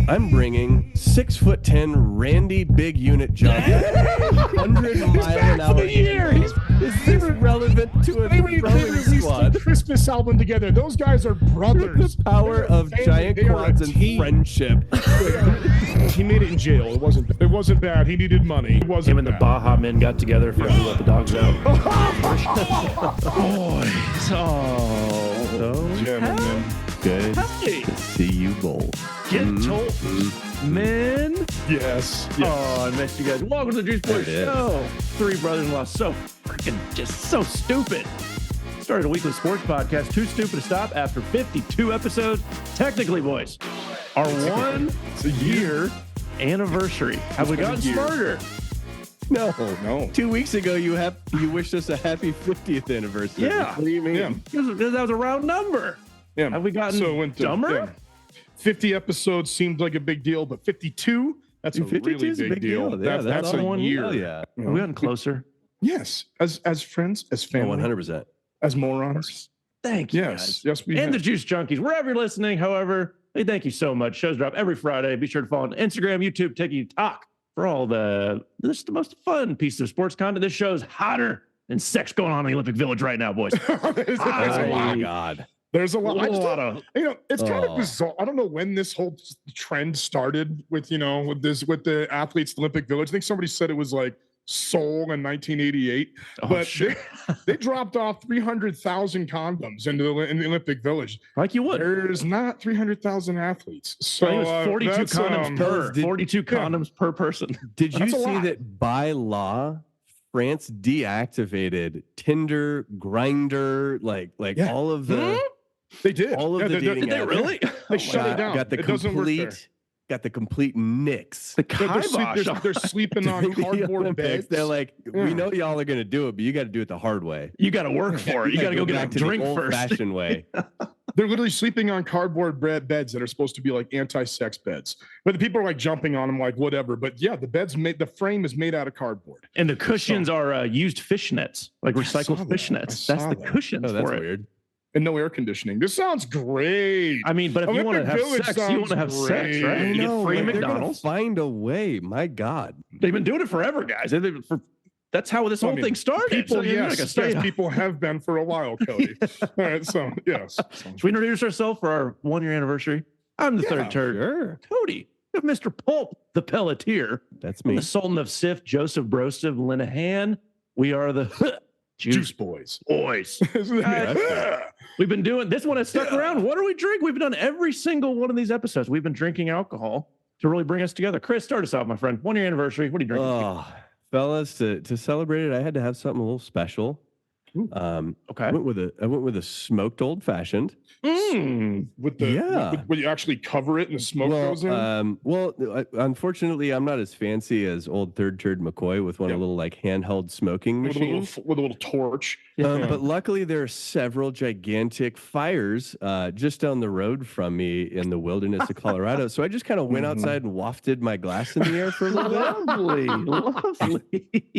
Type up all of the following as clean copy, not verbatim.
I'm bringing 6'10" Randy Big Unit John. 100-mile-an-hour year. Is this relevant to a rowing squad? Christmas album together. Those guys are brothers. The power of giant quads and friendship. He made it in jail. It wasn't bad. He needed money. It wasn't Him and the Baja Men got together for Who Let the Dogs Out. Boys. Gentlemen. Good to see you both. Get told, men. Yes. Oh, I missed you guys. Welcome to the Juice Boys Show. Three brothers-in-law, so freaking just so stupid. Started a weekly sports podcast, too stupid to stop after 52 episodes. Technically, boys, our 1 year anniversary. Have we gotten smarter? No. 2 weeks ago, you wished us a happy 50th anniversary. Yeah. What do you mean? Yeah. Because that was a round number. Yeah. Have we gotten dumber? 50 episodes seemed like a big deal, but 52, that's a 52 really is a big deal. Yeah, That's a 1 year. Yeah. You Have know? we gotten closer? Yes. As friends, as family, 100%. as morons. Thank you, Yes. guys. Yes, we And the have. Juice Junkies, wherever you're listening, however, hey, thank you so much. Shows drop every Friday. Be sure to follow on Instagram, YouTube, TikTok for all the most fun pieces of sports content. This show's hotter than sex going on in the Olympic Village right now, boys. There's a Oh, lot. my God. There's a lot. I A just lot don't- of it's kind of bizarre. I don't know when this whole trend started with the athletes, the Olympic Village. I think somebody said it was like Seoul in 1988, but sure. they dropped off 300,000 condoms in the Olympic Village. Like you would. There's not 300,000 athletes, so I think it was 42 that's, condoms per did- 42 condoms per person. Did you That's a see lot. that by law, France deactivated Tinder, Grindr, like Yeah. all of the They did. all of Yeah, the they- dating they apps. really? They shut it down. Got the It doesn't work there. complete nix. The They're kibosh. they're sleeping on During the cardboard Olympics, beds. They're like, Yeah. we know y'all are going to do it, but you got to do it the hard way. You got to work for it. You got to go get a back to drink the first. old-fashioned way. They're literally sleeping on cardboard beds that are supposed to be like anti-sex beds. But the people are like jumping on them like whatever. But yeah, the frame is made out of cardboard. And the cushions are used fishnets, like saw recycled that. fishnets. I That's saw the that. cushions Oh, that's for it. weird. And no air conditioning. This sounds great. I mean, but if you want to Olympic have Village sex, you want to have sounds sex, great. right? I You get know, free like, they're gonna McDonald's. find a way. My God. They've been doing it forever, guys. That's how this whole thing started. People, So you're not yes, gonna stay yes, people have been for a while, Cody. All right, so yes. Should we introduce ourselves for our 1 year anniversary? I'm the Yeah, third turd. Sure. Cody. We have Mr. Pulp, the Pelletier. That's I'm me. the Sultan of Sif, Joseph Brostive, Linehan. We are the Juice boys. Boys. Yeah. We've been doing this one has stuck around. What do we drink? We've done every single one of these episodes. We've been drinking alcohol to really bring us together. Chris, start us off, my friend. 1 year anniversary. What are you drinking? Oh, fellas, to celebrate it, I had to have something a little special. Okay. I went with a smoked old fashioned. With the Yeah. where you actually cover it and the smoke goes in. Unfortunately, I'm not as fancy as old third turd McCoy with one of Yeah. the little like handheld smoking with machines. a little torch. But luckily, there are several gigantic fires just down the road from me in the wilderness of Colorado. So I just kind of went outside and wafted my glass in the air for a little bit. Lovely. Lovely.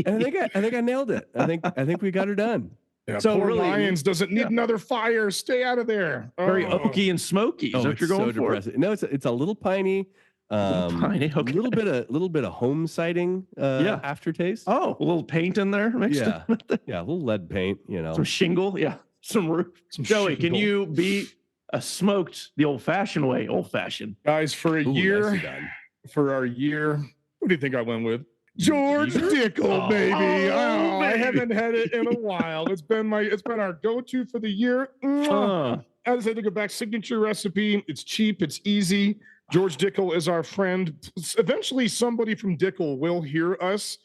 And I think I nailed it. I think we got her done. Yeah, So poor really- Lions doesn't need another fire. Stay out of there. Very Oh. oaky and smoky. Is that what it's you're going so for? depressing. No, it's a little piney. piney, okay. A little bit of home sighting aftertaste. Oh, a little paint in there mixed Yeah. in with it. Yeah, a little lead paint, Some shingle. Yeah. Some roof. Some Joey, can shingle. you beat a smoked the old fashioned way? Old fashioned. Guys, for a Ooh, year, nicely done. for our year, who do you think I went with? George Dickel, Oh, baby. Oh, I baby. haven't had it in a while. It's been our go-to for the year. Mwah. As I think about signature recipe, it's cheap, it's easy. George Dickel is our friend. Eventually, somebody from Dickel will hear us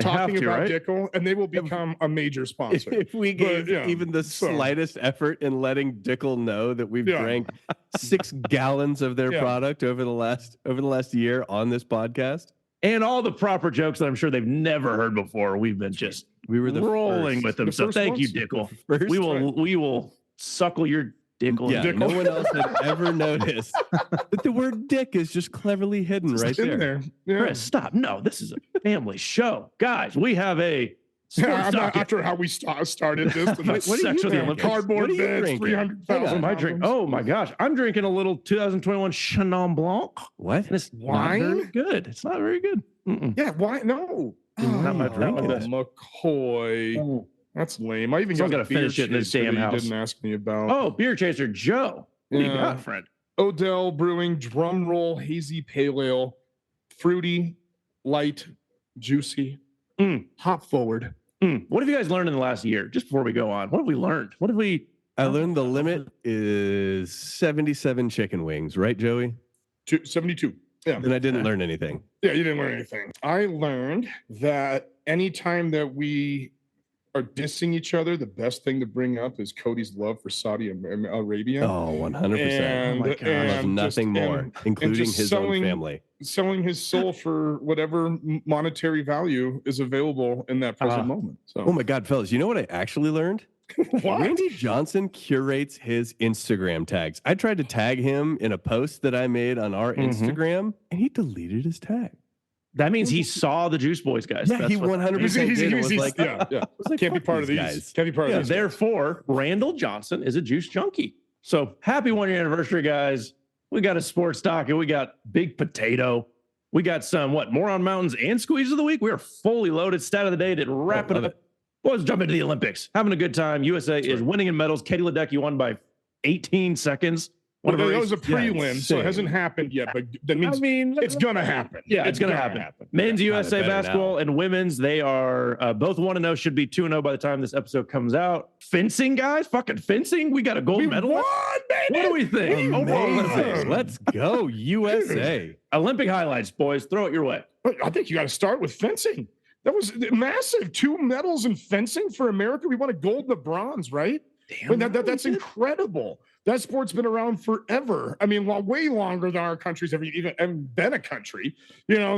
talking to, about right? Dickel, and they will become a major sponsor. If we But, gave yeah, even the so- slightest effort in letting Dickel know that we've Yeah. drank 6 gallons of their Yeah. product over the last year on this podcast, And all the proper jokes that I'm sure they've never heard before. We've been just we were the rolling first. with them. The So first thank you, ones? Dickel. First, We will suckle your Dickel. yeah, Dickel. no one else had ever noticed that the word "dick" is just cleverly hidden right It's in there. there. Yeah. Chris, stop. No, this is a family show. Guys, we have a After how we started this, What sex with the Olympics? cardboard What are you beds, drinking? 300,000. What am I drinking? Oh my gosh, I'm drinking a little 2021 Chenin Blanc. What? And it's Wine? not very good. It's not very good. Mm-mm. Yeah, why? No. Not my best. McCoy. Oh. That's lame. I even Someone's got gotta finish it in this chaser damn that you house. didn't ask me about. Oh, beer chaser Joe. What do you Yeah. got, friend? Odell Brewing Drum Roll Hazy Pale Ale, fruity, light, juicy, hop forward. What have you guys learned in the last year? Just before we go on, what have we learned? What have we? I learned the limit is 77 chicken wings, right, Joey? 72. Yeah. And I didn't learn anything. Yeah, you didn't learn anything. I learned that anytime that we are dissing each other, the best thing to bring up is Cody's love for Saudi Arabia. Oh, 100%. And, Oh my gosh. I love and nothing just- more, and including just his own family. selling his soul for whatever monetary value is available in that present moment. So, Oh my God, fellas, you know what I actually learned? what? Randy Johnson curates his Instagram tags. I tried to tag him in a post that I made on our Instagram, and he deleted his tag. That means he saw the Juice Boys guys. Yeah, he 100% did. Was like, yeah. was like, Can't be "Fuck part of these. guys." Can't be part Yeah, of these. therefore, Randall Johnson is a juice junkie. So happy 1 year anniversary, guys. We got a sports docket. We got Big Potato. We got some, Moron Mountains and Squeeze of the Week. We are fully loaded. Stat of the day. Didn't wrap it up. Let's jump into the Olympics. Having a good time. USA is winning in medals. Katie Ledecky won by 18 seconds. Well, that was a Yeah, prelim, so it hasn't happened yet, but that means it's going to happen. Yeah, it's going to happen. Men's USA better basketball and women's, they are both 1-0, should be 2-0 by the time this episode comes out. Fencing, guys, fucking fencing. We got a gold We medal. won, baby! What do we think? Overall Amazing. Olympics. Let's go, USA. Olympic highlights, boys. Throw it your way. I think you got to start with fencing. That was massive. 2 medals in fencing for America. We won a gold and a bronze, right? Damn, I mean, that's incredible. That sport's been around forever. I mean, way longer than our country's ever even been a country.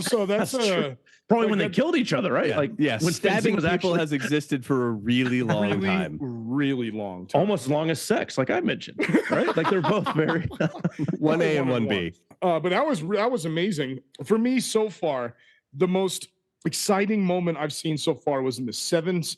So that's true. Probably like when they that- killed each other, right? Yeah, When fencing stabbing was people actually has existed for a really long time. really long time. almost as long as sex, like I mentioned, right? Like they're both very. 1A and 1B. But that was amazing for me so far. The most exciting moment I've seen so far was in the sevens,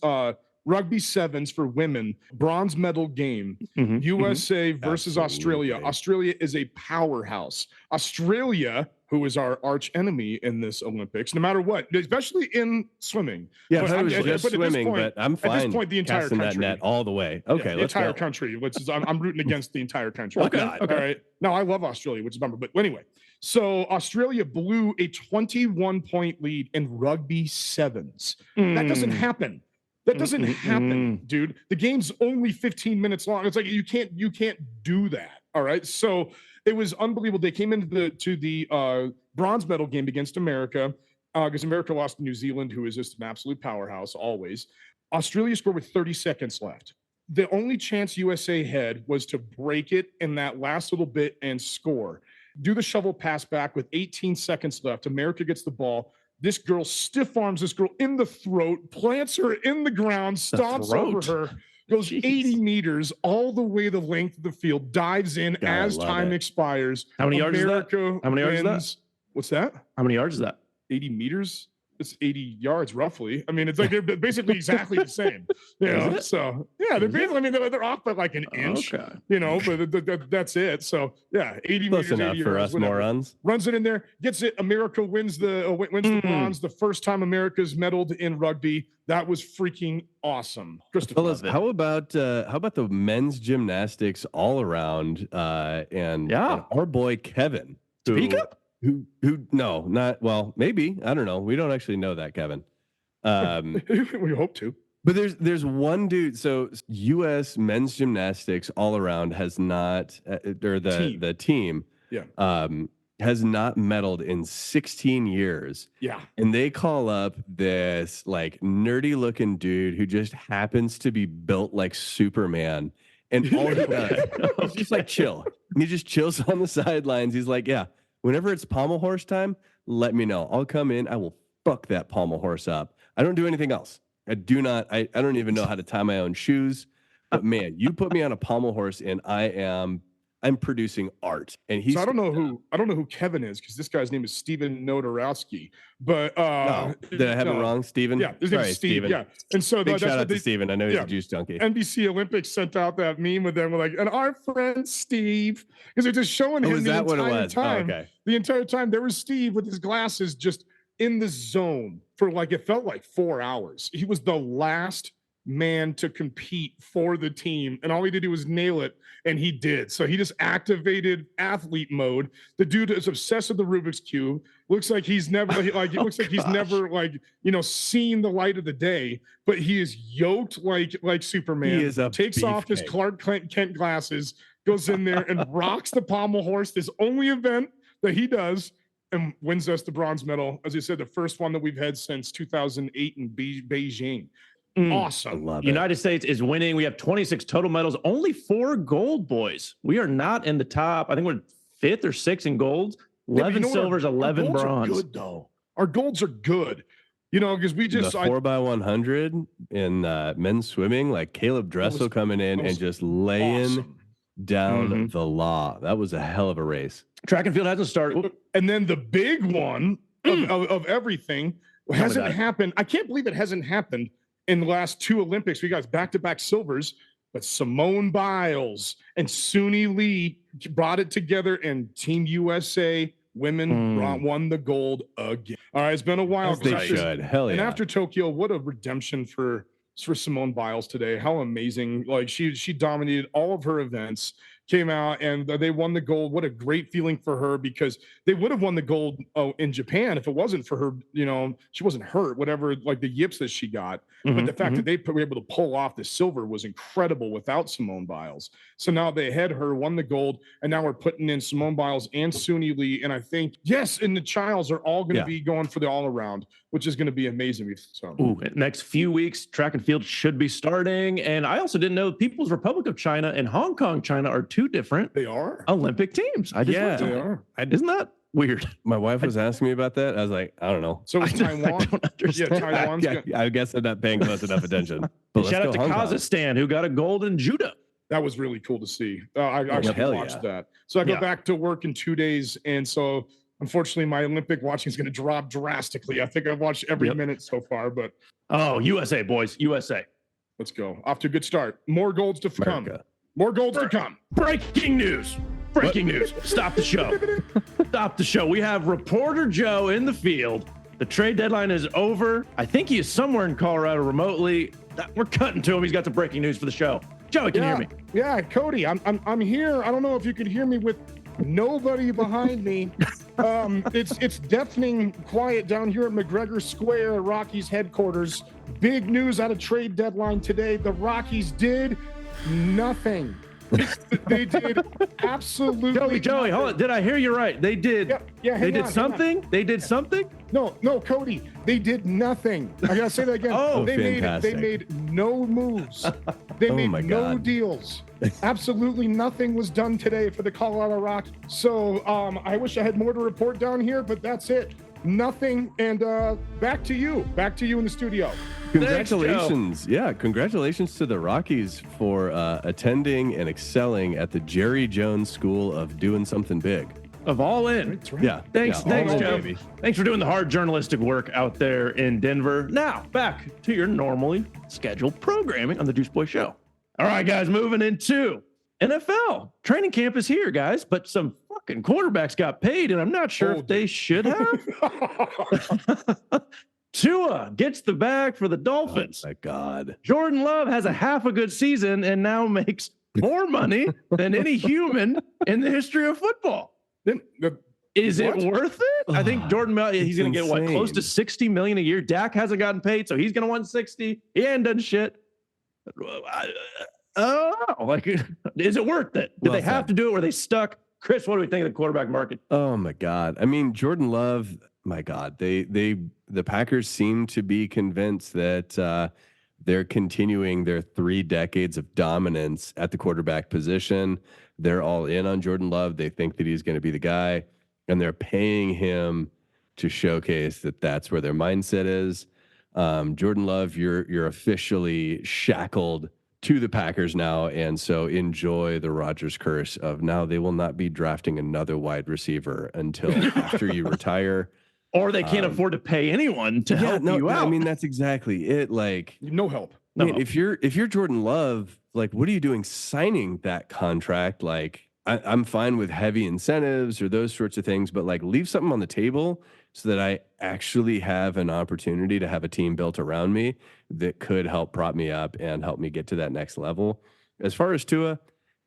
rugby sevens for women bronze medal game. Mhm, USA versus Australia. Absolutely. Australia is a powerhouse. Australia, who is our arch enemy in this Olympics, no matter what, especially in swimming. Yeah, I But thought it was at just this swimming, point- but I'm at this fine point, the entire casting that country. net all the way. Okay, the let's entire go. country, which is I'm rooting against the entire country. Okay, All okay. right. No, I love Australia, which is number. But anyway, so Australia blew a 21-point lead in rugby sevens. That doesn't happen. That doesn't happen, dude. The game's only 15 minutes long. It's like you can't do that. All right. So it was unbelievable. They came into the bronze medal game against America because America lost to New Zealand, who is just an absolute powerhouse always. Australia scored with 30 seconds left. The only chance USA had was to break it in that last little bit and score. Do the shovel pass back with 18 seconds left. America gets the ball. This girl stiff arms this girl in the throat, plants her in the ground, stomps over throat. her, goes Jeez. 80 meters all the way the length of the field, dives in God, I as love time it. expires. How many yards is that? America How many yards is that? wins. What's that? How many yards is that? 80 meters? It's 80 yards roughly. I mean, it's like they're basically exactly the same. Is it? So yeah, they're Is it? basically, I mean, they're off by like an inch. Okay. But that's it. So yeah, 80 Close meters, enough 80 for yards, us whatever. morons. Runs it in there, gets it. America wins the bronze. The first time America's medaled in rugby. That was freaking awesome. Christopher, Fellas, how about the men's gymnastics all around? And our boy Kevin. Speak up. Who no, not well, maybe. I don't know. We don't actually know that, Kevin. we hope to. But there's one dude. So U.S. men's gymnastics all around has not, or the team, has not medaled in 16 years. Yeah. And they call up this like nerdy looking dude who just happens to be built like Superman. And all he does, he's just like chill. And he just chills on the sidelines. He's like, yeah, whenever it's pommel horse time, let me know. I'll come in. I will fuck that pommel horse up. I don't do anything else. I don't even know how to tie my own shoes. But man, you put me on a pommel horse and I am I'm producing art. And he's So I don't know who Kevin is, because this guy's name is Steven Nodorowski. But no, did I have it wrong, Steven? Yeah, his name is Steve. Steven. Yeah. And so Big that's shout what out to Steven. I know he's a juice junkie. NBC Olympics sent out that meme with them, like, and our friend Steve, because they're just showing him the entire time. Okay. The entire time there was Steve with his glasses just in the zone for like, it felt like 4 hours. He was the last man to compete for the team, and all he did was nail it, and he did. So he just activated athlete mode. The dude is obsessed with the Rubik's Cube. Looks like he's never he's never seen the light of the day, but he is yoked like Superman. He is takes off his Clark Kent glasses, goes in there and rocks the pommel horse, this only event that he does, and wins us the bronze medal. As I said, the first one that we've had since 2008 in Beijing. Awesome. Love it. United States is winning. We have 26 total medals, only 4 gold, boys. We are not in the top. I think we're 5th or 6th in golds, 11 silvers, 11 bronze. Good though. Our golds are good. Because we just the 4x100 in men's swimming, like Caleb Dressel coming in and just laying down the law. That was a hell of a race. Track and field hasn't started. And then the big one of everything hasn't happened. I can't believe it hasn't happened in the last 2 Olympics. We got back-to-back silvers, but Simone Biles and Suni Lee brought it together, and Team USA women won the gold again. All right, it's been a while. As they should. Hell yeah. And after Tokyo, what a redemption for Simone Biles today. How amazing. Like she dominated all of her events, came out and they won the gold. What a great feeling for her, because they would have won the gold in Japan if it wasn't for her. She wasn't hurt, whatever, like the yips that she got. But the fact that they were able to pull off the silver was incredible without Simone Biles. So now they had her, won the gold, and now we're putting in Simone Biles and Suni Lee. And I think, and the Childs are all going to be going for the all around, which is going to be amazing. So, next few weeks, track and field should be starting. And I also didn't know People's Republic of China and Hong Kong, China are 2 different Olympic teams. They are. Isn't that weird? My wife was asking me about that. I was like, I don't know. So is Taiwan. I don't understand. Taiwan's I guess I'm not paying close enough attention. But shout out to Kazakhstan, who got a gold in judo. That was really cool to see. I actually watched that. So I go back to work in 2 days, and so unfortunately, my Olympic watching is going to drop drastically. I think I've watched every minute so far, but USA boys, USA. Let's go. Off to a good start. More golds to come. More golds to come. Breaking news. Breaking news. Stop the show. Stop the show. We have reporter Joe in the field. The trade deadline is over. I think he is somewhere in Colorado remotely. We're cutting to him. He's got some breaking news for the show. Joey, can you hear me? Yeah, Cody, I'm here. I don't know if you can hear me with nobody behind me. It's deafening quiet down here at McGregor Square at Rockies headquarters. Big news out of trade deadline today. The Rockies did nothing. They did absolutely Joey, hold on. Did I hear you right? They did. Yeah. They did something. They did something. No, Cody. They did nothing. I gotta say that again. They made no moves. They made no deals. Absolutely nothing was done today for the Colorado Rockies. So I wish I had more to report down here, but that's it. Nothing. And back to you in the studio. Congratulations. Congratulations to the Rockies for attending and excelling at the Jerry Jones School of Doing Something Big. Of All In. That's right. Yeah. Thanks, Joe. Baby. Thanks for doing the hard journalistic work out there in Denver. Now, back to your normally scheduled programming on the Juice Boy Show. All right, guys, moving into NFL. Training camp is here, guys, but some fucking quarterbacks got paid, and I'm not sure if they should have. Tua gets the bag for the Dolphins. Oh, my God. Jordan Love has a half a good season and now makes more money than any human in the history of football. Is it worth it? I think Jordan, he's going to get close to $60 million a year. Dak hasn't gotten paid, so he's going to want 60. He ain't done shit. Is it worth it? Did they have to do it? Were they stuck? Chris, what do we think of the quarterback market? Oh my God. I mean, Jordan Love, my God, the Packers seem to be convinced that they're continuing their 3 decades of dominance at the quarterback position. They're all in on Jordan Love. They think that he's going to be the guy, and they're paying him to showcase that that's where their mindset is. Jordan Love, you're officially shackled to the Packers now. And so enjoy the Rodgers curse of now they will not be drafting another wide receiver until after you retire. Or they can't afford to pay anyone to help you out. I mean, that's exactly it. Like, no help. Man, if you're Jordan Love, like, what are you doing signing that contract? Like, I'm fine with heavy incentives or those sorts of things, but like, leave something on the table so that I actually have an opportunity to have a team built around me that could help prop me up and help me get to that next level. As far as Tua,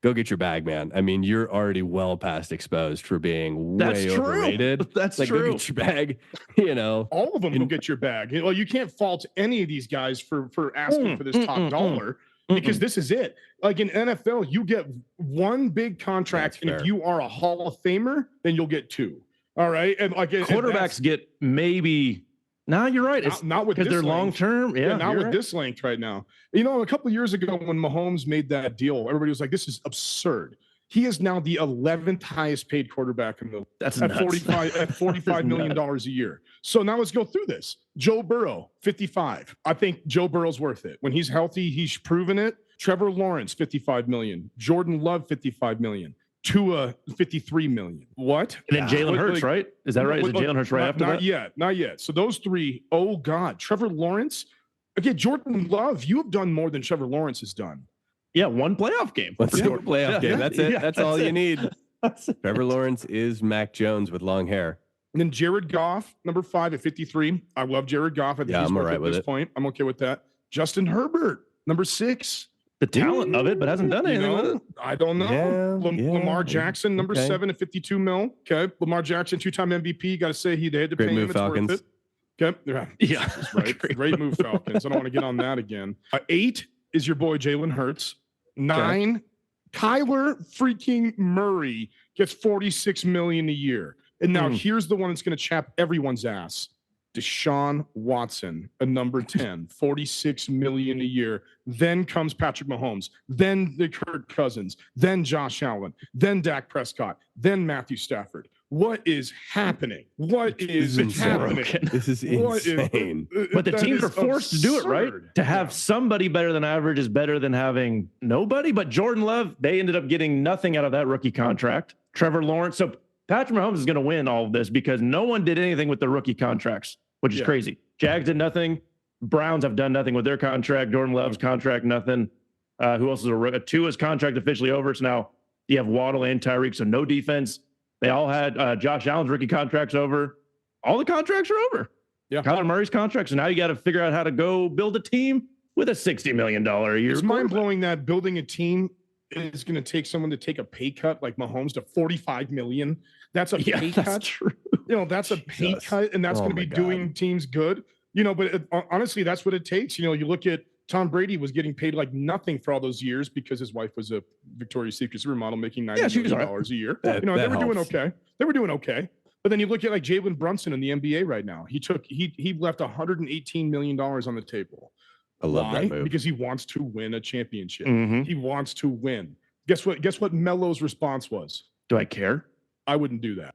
go get your bag, man. I mean, you're already well past exposed for being way overrated. That's like, true. Go get your bag, you know. All of them will get your bag. Well, you can't fault any of these guys for asking for this top dollar because this is it. Like in NFL, you get one big contract, and if you are a Hall of Famer, then you'll get two. All right, and like quarterbacks get maybe. No, you're right. It's not with because they're long term. Yeah, not with this length right now. You know, a couple of years ago when Mahomes made that deal, everybody was like, "This is absurd." He is now the 11th highest paid quarterback in the That's at nuts. $45 million a year. So now let's go through this. Joe Burrow, 55. I think Joe Burrow's worth it. When he's healthy, he's proven it. Trevor Lawrence, 55 million. Jordan Love, 55 million. Tua, 53 million. What? And then Jalen Hurts, right? Is that right? Is it Jalen Hurts right after that? Not yet. So those three, oh God. Trevor Lawrence. Again, Jordan Love, you have done more than Trevor Lawrence has done. Yeah, one playoff game. Playoff game. That's it. That's all you need. That's it. Trevor Lawrence is Mac Jones with long hair. And then Jared Goff, number 5 at 53. I love Jared Goff. I think he's I'm all worth right at with this it. point. I'm okay with that. Justin Herbert, number 6. The talent of it, but hasn't done anything with it. I don't know. Lamar Jackson, number 7 at 52 mil. Okay. Lamar Jackson, 2-time MVP. Got to say they had to pay him. It's Falcons. worth it. Okay. Yeah. That's right. Great move, Falcons. I don't want to get on that again. 8 is your boy Jalen Hurts. 9, Kyler freaking Murray gets 46 million a year. And now here's the one that's going to chap everyone's ass. Deshaun Watson, a number 10, 46 million a year. Then comes Patrick Mahomes, then the Kirk Cousins, then Josh Allen, then Dak Prescott, then Matthew Stafford. What is happening? What is happening? This is insane. But the teams are forced to do it, right? To have somebody better than average is better than having nobody. But Jordan Love, they ended up getting nothing out of that rookie contract. Trevor Lawrence. So Patrick Mahomes is going to win all of this because no one did anything with the rookie contracts, which is crazy. Jags did nothing. Browns have done nothing with their contract. Jordan Love's contract, nothing. Who else is a Tua's contract officially over? So now you have Waddle and Tyreek, so no defense. They all had Josh Allen's rookie contracts over. All the contracts are over. Yeah. Kyler Murray's contract. So now you got to figure out how to go build a team with a $60 million a year. It's mind blowing that building a team is going to take someone to take a pay cut like Mahomes to 45 million. That's a pay cut. That's true. You know, that's a pay cut, and that's going to be doing teams good. You know, but honestly, that's what it takes. You know, you look at Tom Brady was getting paid like nothing for all those years because his wife was a Victoria's Secret supermodel making $90 million a year. They were doing okay. They were doing okay. But then you look at like Jalen Brunson in the NBA right now. He left $118 million on the table. I love that move. Because he wants to win a championship. Mm-hmm. He wants to win. Guess what Melo's response was? Do I care? I wouldn't do that.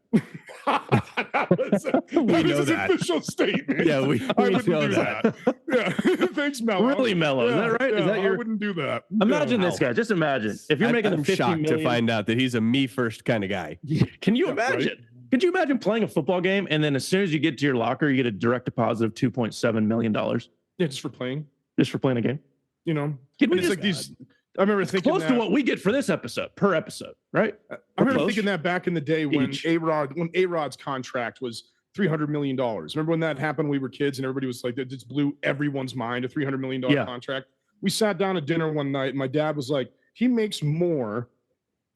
that was his official statement. Yeah, we wouldn't know do that. Yeah. Thanks, Melo. Really, Melo? Is that right? Yeah, Is that your? I wouldn't do that. Imagine this guy. Just imagine if you're making I'm $50 shocked million. to find out that he's a me first kind of guy. Can you imagine? Right? Could you imagine playing a football game and then as soon as you get to your locker, you get a direct deposit of $2.7 million? Yeah, just for playing. Just for playing a game. You know, Can we it's just, like these. I remember thinking close to what we get for this episode per episode, right? I remember thinking that back in the day when A-Rod's contract was $300 million. Remember when that happened? We were kids and everybody was like, that just blew everyone's mind, a $300 million contract. We sat down at dinner one night and my dad was like, he makes more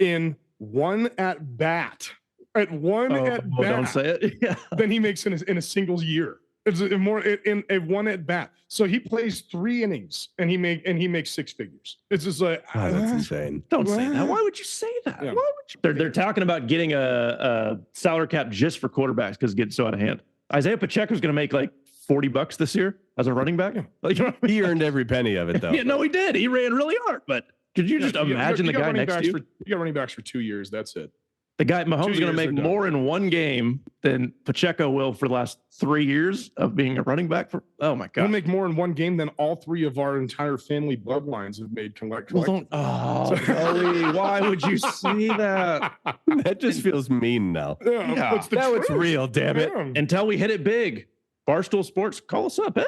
in one at bat. Don't say it. Yeah. Than he makes in a single year. It's more in a one at bat. So he plays 3 innings and he makes 6 figures. It's just like that's insane. Don't say that. Why would you say that? Yeah. Why would you? They're talking about getting a salary cap just for quarterbacks because it's getting so out of hand. Isaiah Pacheco's going to make like $40 this year as a running back. Yeah. Like, you know what I mean? He earned every penny of it, though. Yeah, no, he did. He ran really hard. But could you just imagine the guy next to you? You got running backs for 2 years. That's it. The guy Mahomes is going to years make are done. more in one game than Pacheco will for the last 3 years of being a running back. Oh my We'll God! make more in one game than all three of our entire family bloodlines have made collectively. Joey, why would you say that? That just feels mean now. Yeah, it's the Now it's truth. real, damn it. Yeah. Until we hit it big, Barstool Sports, call us up,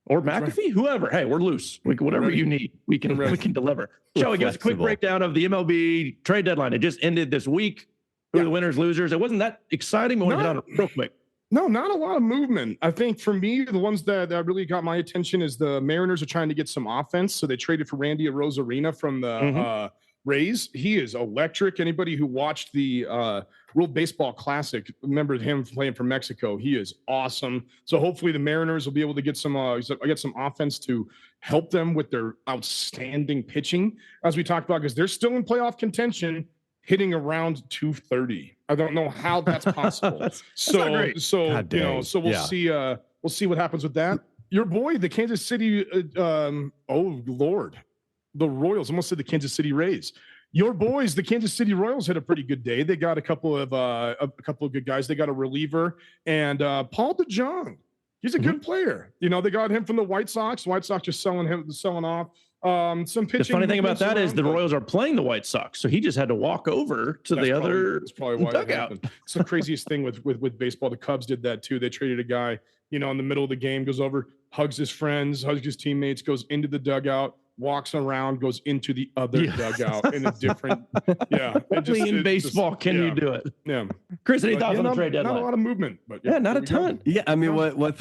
or McAfee, whoever. Hey, we're loose. Whatever you need, we can deliver. Joey, give us a quick flexible. breakdown of the MLB trade deadline. It just ended this week. Who are the winners, losers? It wasn't that exciting, but we'll hit on it real quick. No, not a lot of movement. I think for me, the ones that really got my attention is the Mariners are trying to get some offense. So they traded for Randy Arozarena from the Rays. He is electric. Anybody who watched the World Baseball Classic remembered him playing for Mexico. He is awesome. So hopefully the Mariners will be able to get some offense to help them with their outstanding pitching, as we talked about, because they're still in playoff contention, hitting around 230. I don't know how that's possible. That's not great. So God dang. so we'll see. We'll see what happens with that. Your boy, the Kansas City. Oh Lord, the Royals. Almost said the Kansas City Rays. Your boys, the Kansas City Royals, had a pretty good day. They got a couple of good guys. They got a reliever and Paul DeJong. He's a good player. You know, they got him from the White Sox. White Sox just selling off. Some pitching. The funny thing about that is the around, Royals are playing the White Sox, so he just had to walk over to the other That's probably why it dugout. happened. It's the craziest thing with baseball. The Cubs did that too. They traded a guy, in the middle of the game, goes over, hugs his friends, hugs his teammates, goes into the dugout, walks around, goes into the other dugout in a different. Only in baseball can you do it. Yeah. Chris, any thoughts on the not, trade deadline? not a lot of movement, but Yeah, not a here we go. ton. Yeah, I mean, what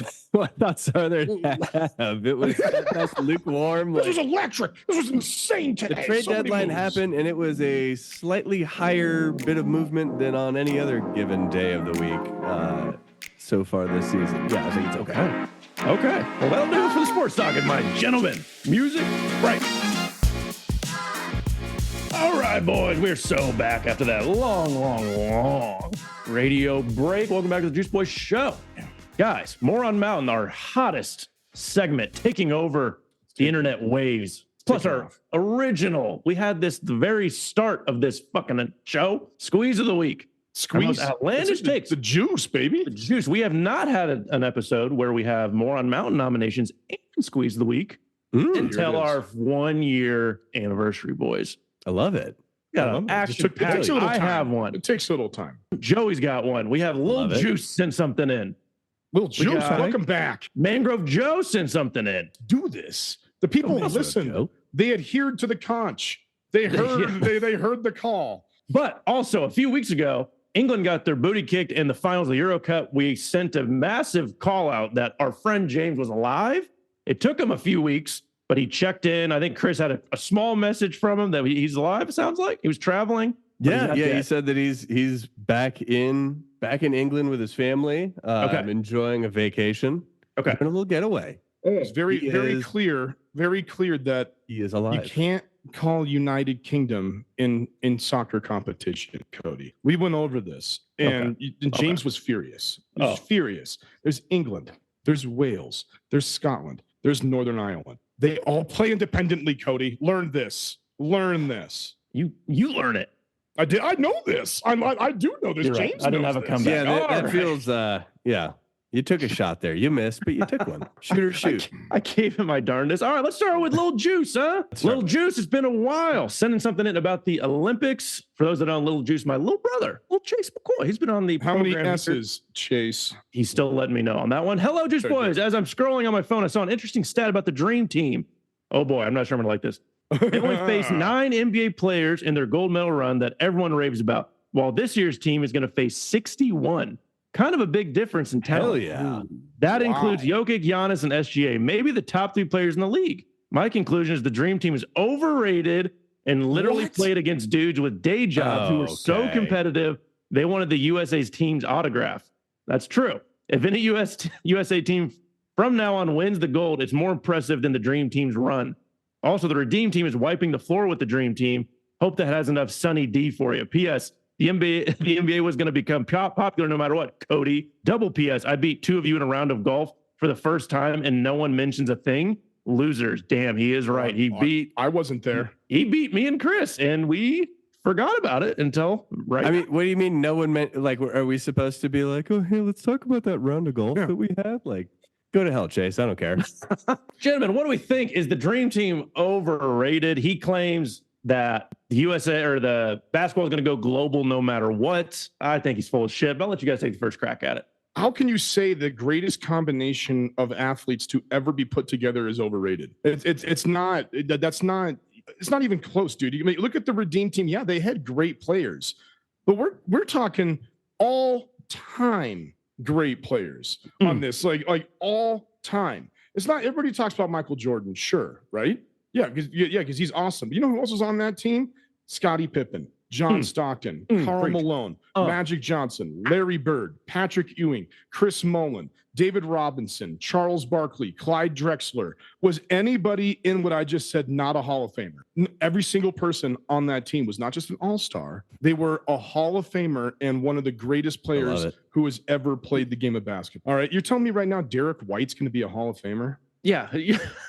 thoughts are there to have? It was that's lukewarm. This was Like, electric. This was insane today. the trade So many deadline moves. happened, and it was a slightly higher bit of movement than on any other given day of the week so far this season. Yeah, I think it's okay. Okay. Well, that'll do it for the sports talking, my gentlemen. Music, break. All right, boys, we're so back after that long radio break. Welcome back to the Juice Boys Show. Guys, Moron Mountain, our hottest segment, taking over the internet waves. Plus our original, we had this the very start of this fucking show, Squeeze of the Week. Squeeze. Outlandish takes. The juice, baby. The juice. We have not had an episode where we have Moron Mountain nominations and Squeeze of the Week until our 1 year anniversary, boys. I love it. Got an action packed. I have one. It takes a little time. Joey's got one. We have Lil Love it. Juice sent something in. Lil Juice, got- welcome back. Mangrove Joe sent something in. Do this. The people listen. Joe. They adhered to the conch. They heard. They heard the call. But also, a few weeks ago, England got their booty kicked in the finals of the Euro Cup. We sent a massive call out that our friend James was alive. It took him a few weeks, but he checked in. I think Chris had a small message from him that he's alive. It sounds like he was traveling. but he's Yeah, not yeah. He dead. said that he's back in England with his family, enjoying a vacation. Okay. Doing a little getaway. It's very He clear that He is you alive. can't call United Kingdom in soccer competition, Cody. We went over this, and James was furious. He was furious. There's England, there's Wales, there's Scotland, there's Northern Ireland. They all play independently, Cody. Learn this. Learn this. You learn it. I did. I know this. I do know this. You're right. James I didn't knows have a this. comeback. Yeah, that All right. feels. Yeah, you took a shot there. You missed, but you took one. Shoot or shoot. I gave him my darndest. All right, let's start with Lil Juice, huh? Lil Juice, it's been a while. Sending something in about the Olympics. For those that don't know, Lil Juice, my little brother, Lil Chase McCoy. He's been on the How many program here. S's, Chase? He's still letting me know on that one. Hello, Juice Very Boys. good. As I'm scrolling on my phone, I saw an interesting stat about the Dream Team. Oh boy, I'm not sure I'm gonna like this. They only faced 9 NBA players in their gold medal run that everyone raves about, while this year's team is going to face 61. Kind of a big difference in talent. Hell yeah. That Wow. includes Jokic, Giannis, and SGA, maybe the top 3 players in the league. My conclusion is the Dream Team is overrated and literally What? played against dudes with day jobs who were so Okay. competitive, they wanted the USA's team's autograph. That's true. If any USA team from now on wins the gold, it's more impressive than the Dream Team's run. Also, the Redeem Team is wiping the floor with the Dream Team. Hope that has enough Sunny D for you. P.S. The NBA was going to become popular no matter what. Cody, double P.S. I beat 2 of you in a round of golf for the first time, and no one mentions a thing. Losers. Damn, he is right. I wasn't there. He beat me and Chris, and we forgot about it until right. I mean, what do you mean? No one meant like, are we supposed to be like, oh, hey, let's talk about that round of golf that we had? Like, go to hell, Chase. I don't care. Gentlemen, what do we think? Is the Dream Team overrated? He claims that the USA or the basketball is going to go global no matter what. I think he's full of shit, but I'll let you guys take the first crack at it. How can you say the greatest combination of athletes to ever be put together is overrated? It's not even close, dude. You look at the Redeem Team. Yeah, they had great players, but we're talking all time great players on this, like all time. It's not everybody talks about Michael Jordan, sure, right? Yeah, because he's awesome. You know who else was on that team? Scottie Pippen, John Stockton, Karl Malone, Magic Johnson, Larry Bird, Patrick Ewing, Chris Mullin, David Robinson, Charles Barkley, Clyde Drexler. Was anybody in what I just said not a Hall of Famer? Every single person on that team was not just an all-star. They were a Hall of Famer and one of the greatest players who has ever played the game of basketball. All right, you're telling me right now Derek White's going to be a Hall of Famer? Yeah,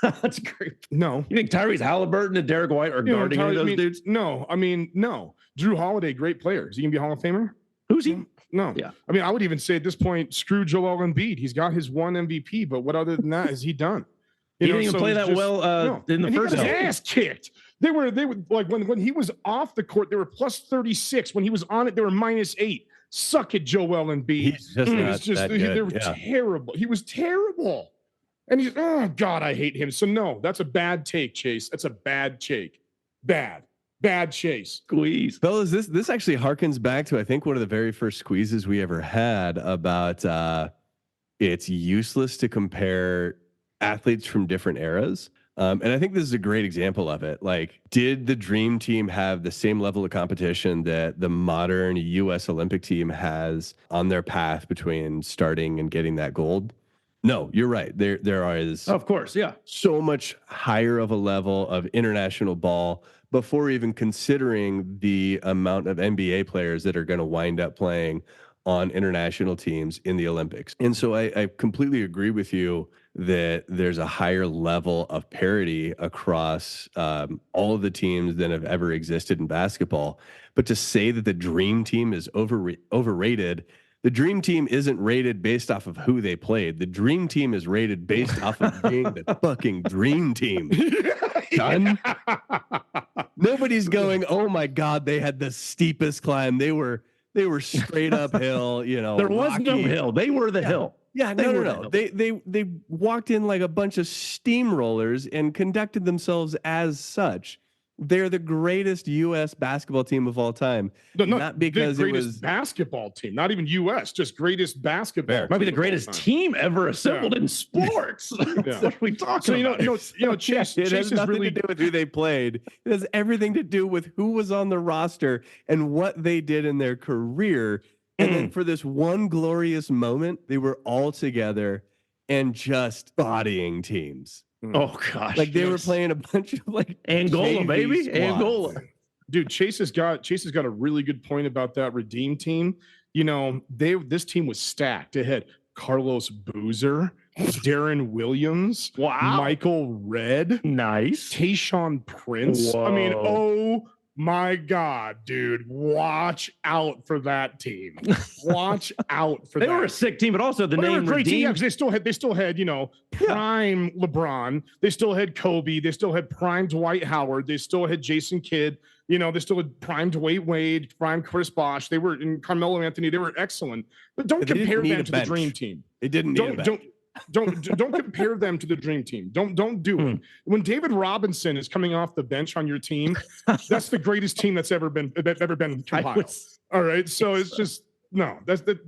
that's great. No. You think Tyrese Halliburton and Derek White are guarding any of those dudes? No, no. Drew Holiday, great player. Is he going to be a Hall of Famer? Who's he? No. Yeah. I mean, I would even say at this point, screw Joel Embiid. He's got his one MVP, but what other than that is he done? He didn't even play that well in the first half. He got his ass kicked. They were like when he was off the court, they were plus 36. When he was on it, they were minus 8. Suck it, Joel Embiid. They were terrible. He was terrible. And he's, oh, God, I hate him. So, no, that's a bad take, Chase. That's a bad take. Bad Chase. Squeeze. Fellas, this actually harkens back to, I think, one of the very first squeezes we ever had about it's useless to compare athletes from different eras. And I think this is a great example of it. Like, did the Dream Team have the same level of competition that the modern U.S. Olympic team has on their path between starting and getting that gold? No, you're right. There is, of course, yeah, so much higher of a level of international ball before even considering the amount of NBA players that are going to wind up playing on international teams in the Olympics. And so I completely agree with you that there's a higher level of parity across all of the teams that have ever existed in basketball. But to say that the Dream Team is overrated, the Dream Team isn't rated based off of who they played. The Dream Team is rated based off of being the fucking Dream Team. Done. Nobody's going, oh my God, they had the steepest climb. They were straight uphill, you know. There was no hill. They were the hill. Yeah, no. They walked in like a bunch of steamrollers and conducted themselves as such. They're the greatest U.S. basketball team of all time. Not because the greatest basketball team, not even U.S., just greatest basketball. Might be the greatest team ever assembled in sports. That's what we talk about. Chase has nothing really to do with who they played. It has everything to do with who was on the roster and what they did in their career. And then for this one glorious moment, they were all together and just bodying teams. Oh gosh! Like they were playing a bunch of like Angola, baby, squads. Angola. Dude, Chase has got a really good point about that Redeem Team. You know, this team was stacked. It had Carlos Boozer, Darren Williams, Michael Redd, nice, Tayshaun Prince. Whoa. I mean, oh my God, dude, watch out for that team. Watch out for that. They were a sick team, but also the name great team. Redeem. Yeah, they still had, you know, prime LeBron. They still had Kobe. They still had prime Dwight Howard. They still had Jason Kidd. You know, they still had prime Dwayne Wade, prime Chris Bosh. They were in Carmelo Anthony. They were excellent. But don't compare them to the Dream Team. It didn't need a bench. Don't compare them to the Dream Team. Don't do it. When David Robinson is coming off the bench on your team, that's the greatest team that's ever been compiled. All right, so it's just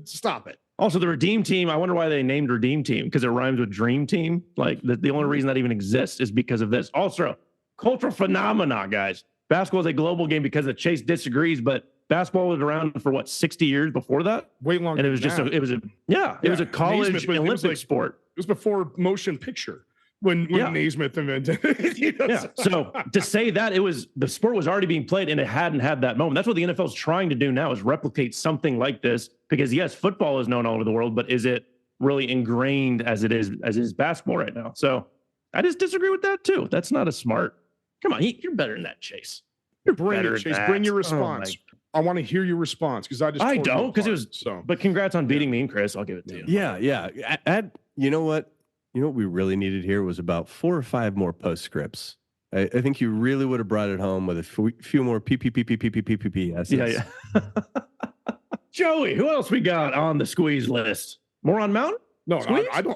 stop it. Also, the Redeem Team. I wonder why they named Redeem Team, because it rhymes with Dream Team. Like the only reason that even exists is because of this. Also, cultural phenomena, guys. Basketball is a global game because Chase disagrees, but basketball was around for what, 60 years before that? Way longer. And it was just it was a college Olympic sport. It was before motion picture when Naismith invented it. So to say that the sport was already being played and it hadn't had that moment. That's what the NFL is trying to do now, is replicate something like this, because yes, football is known all over the world, but is it really ingrained as it is basketball right now? So I just disagree with that too. That's not a smart. Come on, you're better than that, Chase. Bring it, Chase. Bring your response. I want to hear your response because I don't, because it was so. But congrats on beating me and Chris. I'll give it to you. Yeah. You know what? You know what we really needed here was about 4 or 5 more postscripts. I think you really would have brought it home with a few more PPPPPPPPS. Yeah. Joey, who else we got on the squeeze list? Moron Mountain? No,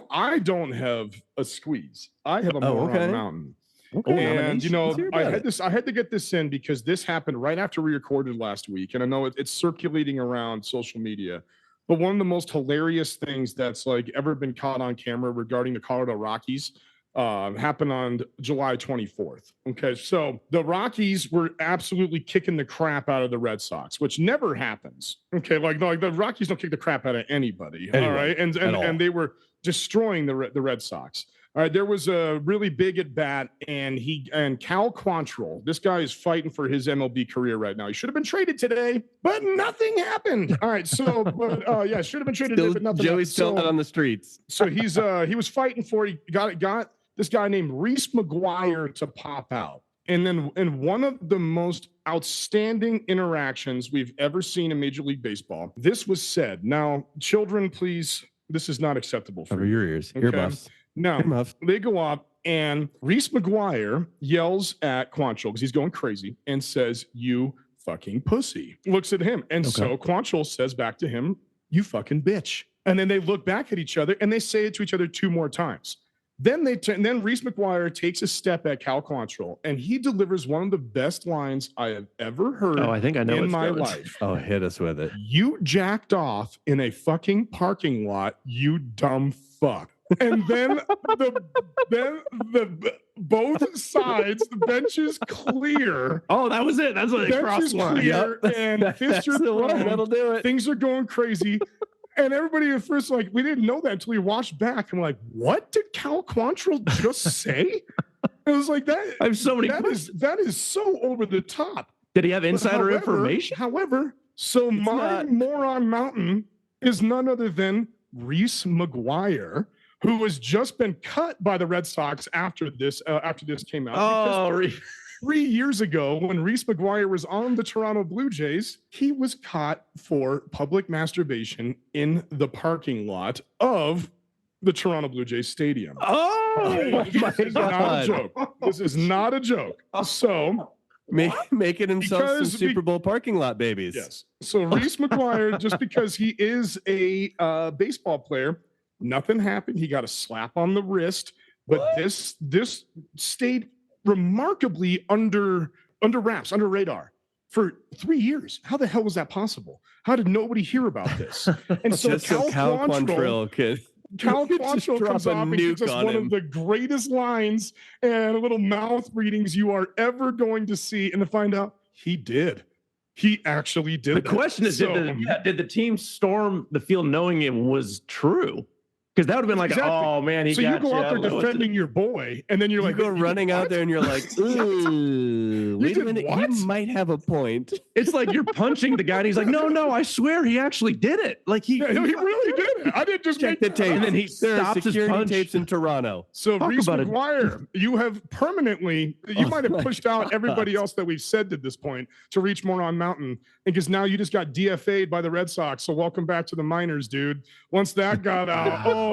I don't have a squeeze. I have a Moron Mountain. Okay. And you know, I had to get this in because this happened right after we recorded last week, and I know it's circulating around social media. But one of the most hilarious things that's like ever been caught on camera regarding the Colorado Rockies happened on July 24th. Okay, so the Rockies were absolutely kicking the crap out of the Red Sox, which never happens. Okay, like the Rockies don't kick the crap out of anybody. All right, and they were destroying the Red Sox. All right, there was a really big at bat, and Cal Quantrill. This guy is fighting for his MLB career right now. He should have been traded today, but nothing happened. All right, so should have been traded today, but nothing. Joey's still out on the streets. So he was fighting for it. He got this guy named Reese McGuire to pop out, and then in one of the most outstanding interactions we've ever seen in Major League Baseball, this was said. Now, children, please, this is not acceptable for your ears. Okay? Earmuffs. Now, they go up, and Reese McGuire yells at Quantrill because he's going crazy and says, "You fucking pussy." Looks at him. And so Quantrill says back to him, "You fucking bitch." And then they look back at each other and they say it to each other 2 more times. Then then Reese McGuire takes a step at Cal Quantrill, and he delivers one of the best lines I have ever heard I think I know in my life. Oh, hit us with it. "You jacked off in a fucking parking lot, you dumb fuck." And then the both sides, the bench is clear. Oh, that was it. That's what they crossed line. Clear, and fist are thrown. That'll do it. Things are going crazy. And everybody at first, like, we didn't know that until we watched back. And we're like, what did Cal Quantrill just say? It was like that. I have so many that is so over the top. Did he have insider information? However, Moron Mountain is none other than Reese McGuire, who has just been cut by the Red Sox after this came out. Oh, 3 years ago, when Reese McGuire was on the Toronto Blue Jays, he was caught for public masturbation in the parking lot of the Toronto Blue Jays stadium. Oh my God. Not a joke. This is not a joke. So making himself some Super Bowl parking lot babies. Yes. So Reese McGuire, just because he is a baseball player, nothing happened. He got a slap on the wrist, but this stayed remarkably under wraps, under radar for 3 years. How the hell was that possible? How did nobody hear about this? And so Cal Quantrill comes off and gives us one of the greatest lines and little mouth readings you are ever going to see, and to find out he did. He actually did. The question is, did the team storm the field knowing it was true? Because that would have been like, oh man, so you go out there defending your boy, and then you go running out there and you're like, ooh, wait a minute, he might have a point. It's like you're punching the guy, and he's like, no, I swear he actually did it. Like he really did it. I didn't just check the tape. And then he stops his punch. Tapes in Toronto. So Reese McGuire, you have permanently, you might have pushed out everybody else that we've said to this point to reach Moron Mountain, because now you just got DFA'd by the Red Sox. So welcome back to the minors, dude. Once that got out.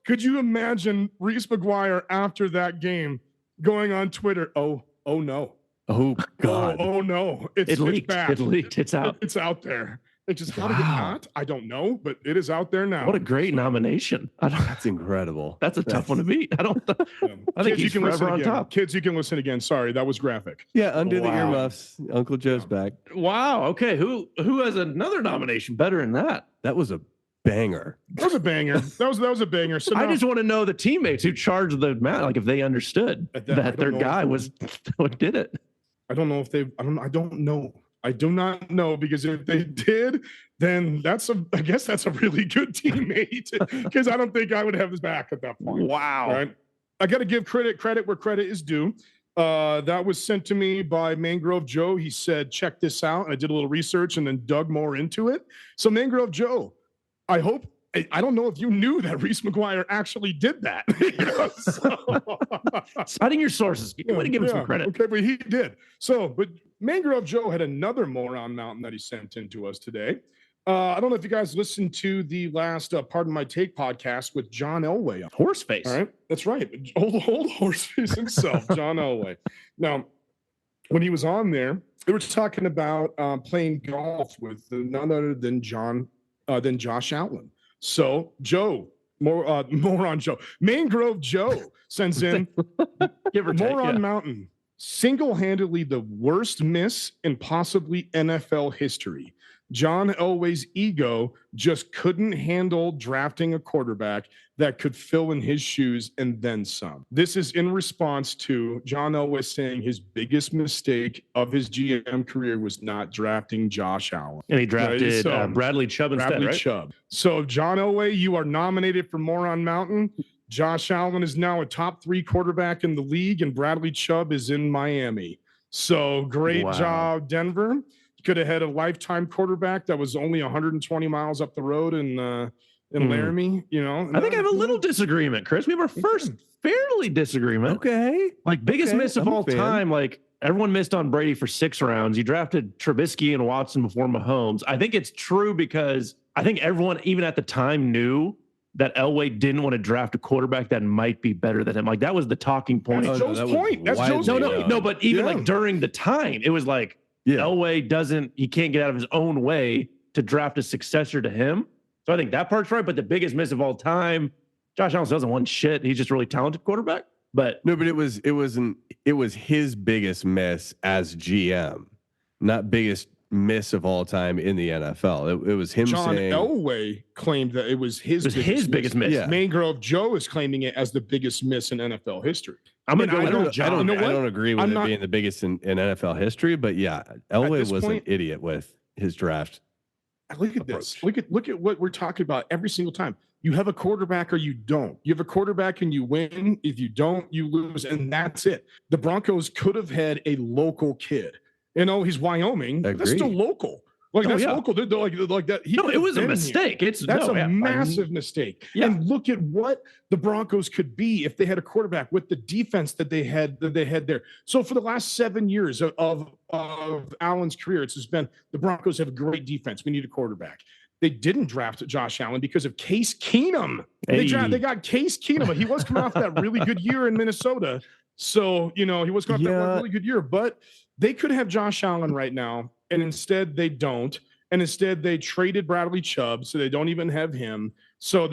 Could you imagine Reese McGuire after that game going on Twitter? Oh no. Oh God. Oh no. It leaked. Bad. It leaked. It's out. It's out there. It just how did it not? I don't know, but it is out there now. What a great nomination. That's incredible. That's a tough one to beat. I think he's forever on top. Kids, you can listen again. Sorry, that was graphic. Yeah, undo the earmuffs. Uncle Joe's back. Wow. Okay. Who has another nomination better than that? That was a banger. That was a banger. That was a banger. So I just want to know the teammates who charged the mat, like if they understood that their guy was what did it. I don't know if they. I don't know. I do not know, because if they did, then I guess that's a really good teammate, because I don't think I would have his back at that point. Wow. Right? I got to give credit where credit is due. That was sent to me by Mangrove Joe. He said, check this out. And I did a little research and then dug more into it. So Mangrove Joe, I don't know if you knew that Reese McGuire actually did that. Citing your sources. You want to give him some credit. Okay, but he did. So, but Mangrove Joe had another Moron Mountain that he sent in to us today. I don't know if you guys listened to the last Pardon My Take podcast with John Elway. Horseface. All right. That's right. Old Horseface himself, John Elway. Now, when he was on there, they were talking about playing golf with none other than Josh Allen. So Joe, Moron Joe, Mangrove Joe sends in Moron Mountain, single-handedly the worst miss in possibly NFL history. John Elway's ego just couldn't handle drafting a quarterback that could fill in his shoes and then some. This is in response to John Elway saying his biggest mistake of his GM career was not drafting Josh Allen. And he drafted Bradley Chubb instead, right? Chubb. So, John Elway, you are nominated for Moron Mountain. Josh Allen is now a top 3 quarterback in the league, and Bradley Chubb is in Miami. So, great job, Denver. Could have had a lifetime quarterback that was only 120 miles up the road in Laramie, you know. I think I have a little disagreement, Chris. We have our first fairly disagreement. Okay. Like biggest miss of all time. Like everyone missed on Brady for 6 rounds. You drafted Trubisky and Watson before Mahomes. I think it's true because I think everyone, even at the time, knew that Elway didn't want to draft a quarterback that might be better than him. Like that was the talking point. That's Joe's point. That's Joe's point. No, but even like during the time, it was like, Elway he can't get out of his own way to draft a successor to him. So I think that part's right. But the biggest miss of all time, Josh Allen doesn't want shit. He's just a really talented quarterback. But no, but it was his biggest miss as GM, not biggest miss of all time in the NFL. It was him saying Elway claimed that it was his biggest miss. Yeah. Mangrove Joe is claiming it as the biggest miss in NFL history. I'm gonna go with John. I don't agree with it being the biggest in NFL history, but yeah, Elway was an idiot with his draft. Look at this. Look at what we're talking about every single time. You have a quarterback or you don't. You have a quarterback and you win. If you don't, you lose, and that's it. The Broncos could have had a local kid. You know, he's Wyoming. But that's still local. Like that's local. They're like that. It was a mistake. That's a massive mistake. Yeah. And look at what the Broncos could be if they had a quarterback with the defense that they had there. So for the last 7 years of Allen's career, it's just been the Broncos have a great defense. We need a quarterback. They didn't draft Josh Allen because of Case Keenum. They got Case Keenum, but he was coming off that really good year in Minnesota. So, you know, he was coming off that really good year, but they could have Josh Allen right now. And instead they don't. And instead they traded Bradley Chubb. So they don't even have him. So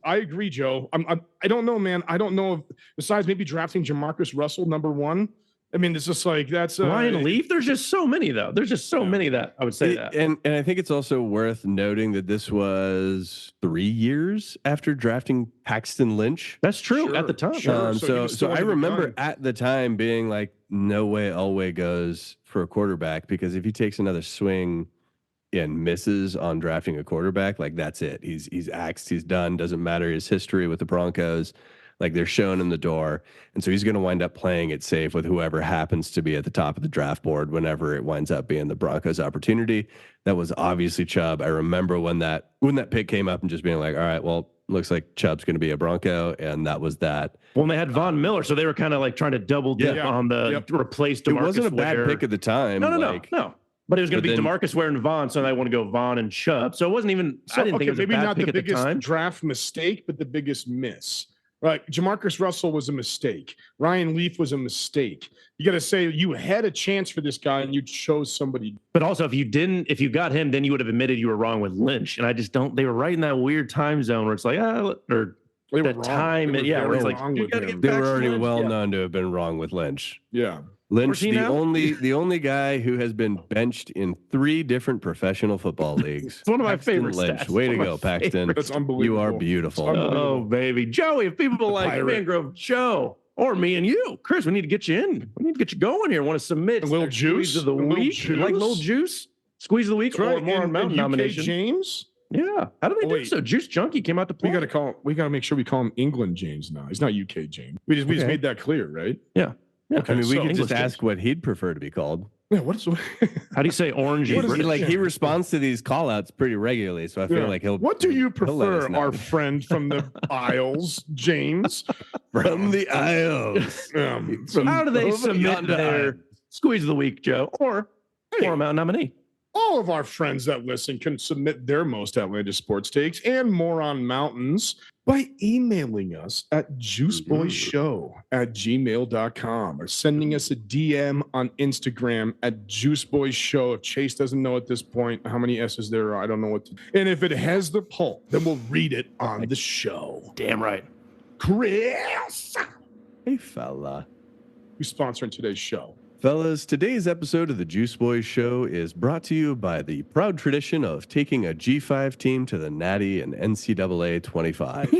I agree, Joe. I don't know, man. I don't know if, besides maybe drafting Jamarcus Russell, number 1. I mean, it's just like that's Ryan Leaf. There's just so many though. There's just so many that I would say that. And I think it's also worth noting that this was 3 years after drafting Paxton Lynch. That's true at the time. So I remember at the time being like, no way Elway goes for a quarterback, because if he takes another swing and misses on drafting a quarterback, like that's it. He's axed. He's done. Doesn't matter his history with the Broncos. Like they're showing him the door. And so he's going to wind up playing it safe with whoever happens to be at the top of the draft board whenever it winds up being the Broncos' opportunity. That was obviously Chubb. I remember when that pick came up and just being like, all right, well, looks like Chubb's going to be a Bronco. And that was that. Well, they had Von Miller. So they were kind of like trying to double dip on the replace DeMarcus. It wasn't a bad pick at the time. No. But it was going to be DeMarcus Ware and Vaughn, so I want to go Vaughn and Chubb. So it wasn't even. I didn't think it was maybe a bad not pick the biggest draft mistake, but the biggest miss. Right, Jamarcus Russell was a mistake. Ryan Leaf was a mistake. You got to say you had a chance for this guy and you chose somebody. But also, if you got him, then you would have admitted you were wrong with Lynch. And I just don't. They were right in that weird time zone where it's like, where it's like they were already well known to have been wrong with Lynch. Yeah. Lynch, the only guy who has been benched in 3 different professional football leagues. It's one of my favorite Lynch. Stats. Way to go, Paxton. That's unbelievable. You are beautiful. Oh, baby. Joey, if people like Mangrove Joe or me and you, Chris, we need to get you in. We need to get you going here. Want to submit a little juice of the week? Like little juice? Squeeze of the week or Moron Mountain nomination. James? Yeah. How do they do so? Juice Junkie came out to play. We got to make sure we call him England James now. He's not UK James. We just made that clear, right? Yeah. Okay, I mean, we can just ask what he'd prefer to be called. Yeah, how do you say orange? He responds to these call outs pretty regularly, so I feel like he'll. What do you prefer, our friend from the Isles, James? From the Isles. How do they submit their Squeeze of the week, Joe, or Moron Mountain nominee. All of our friends that listen can submit their most outlandish sports takes and Moron Mountains by emailing us at juiceboyshow@gmail.com or sending us a DM on Instagram at juiceboyshow. If Chase doesn't know at this point how many S's there are, I don't know what to. And if it has the pull, then we'll read it on the show. Damn right. Chris, Hey, fella. who's sponsoring today's show? Fellas, today's episode of the Juice Boys Show is brought to you by the proud tradition of taking a G5 team to the Natty and NCAA 25.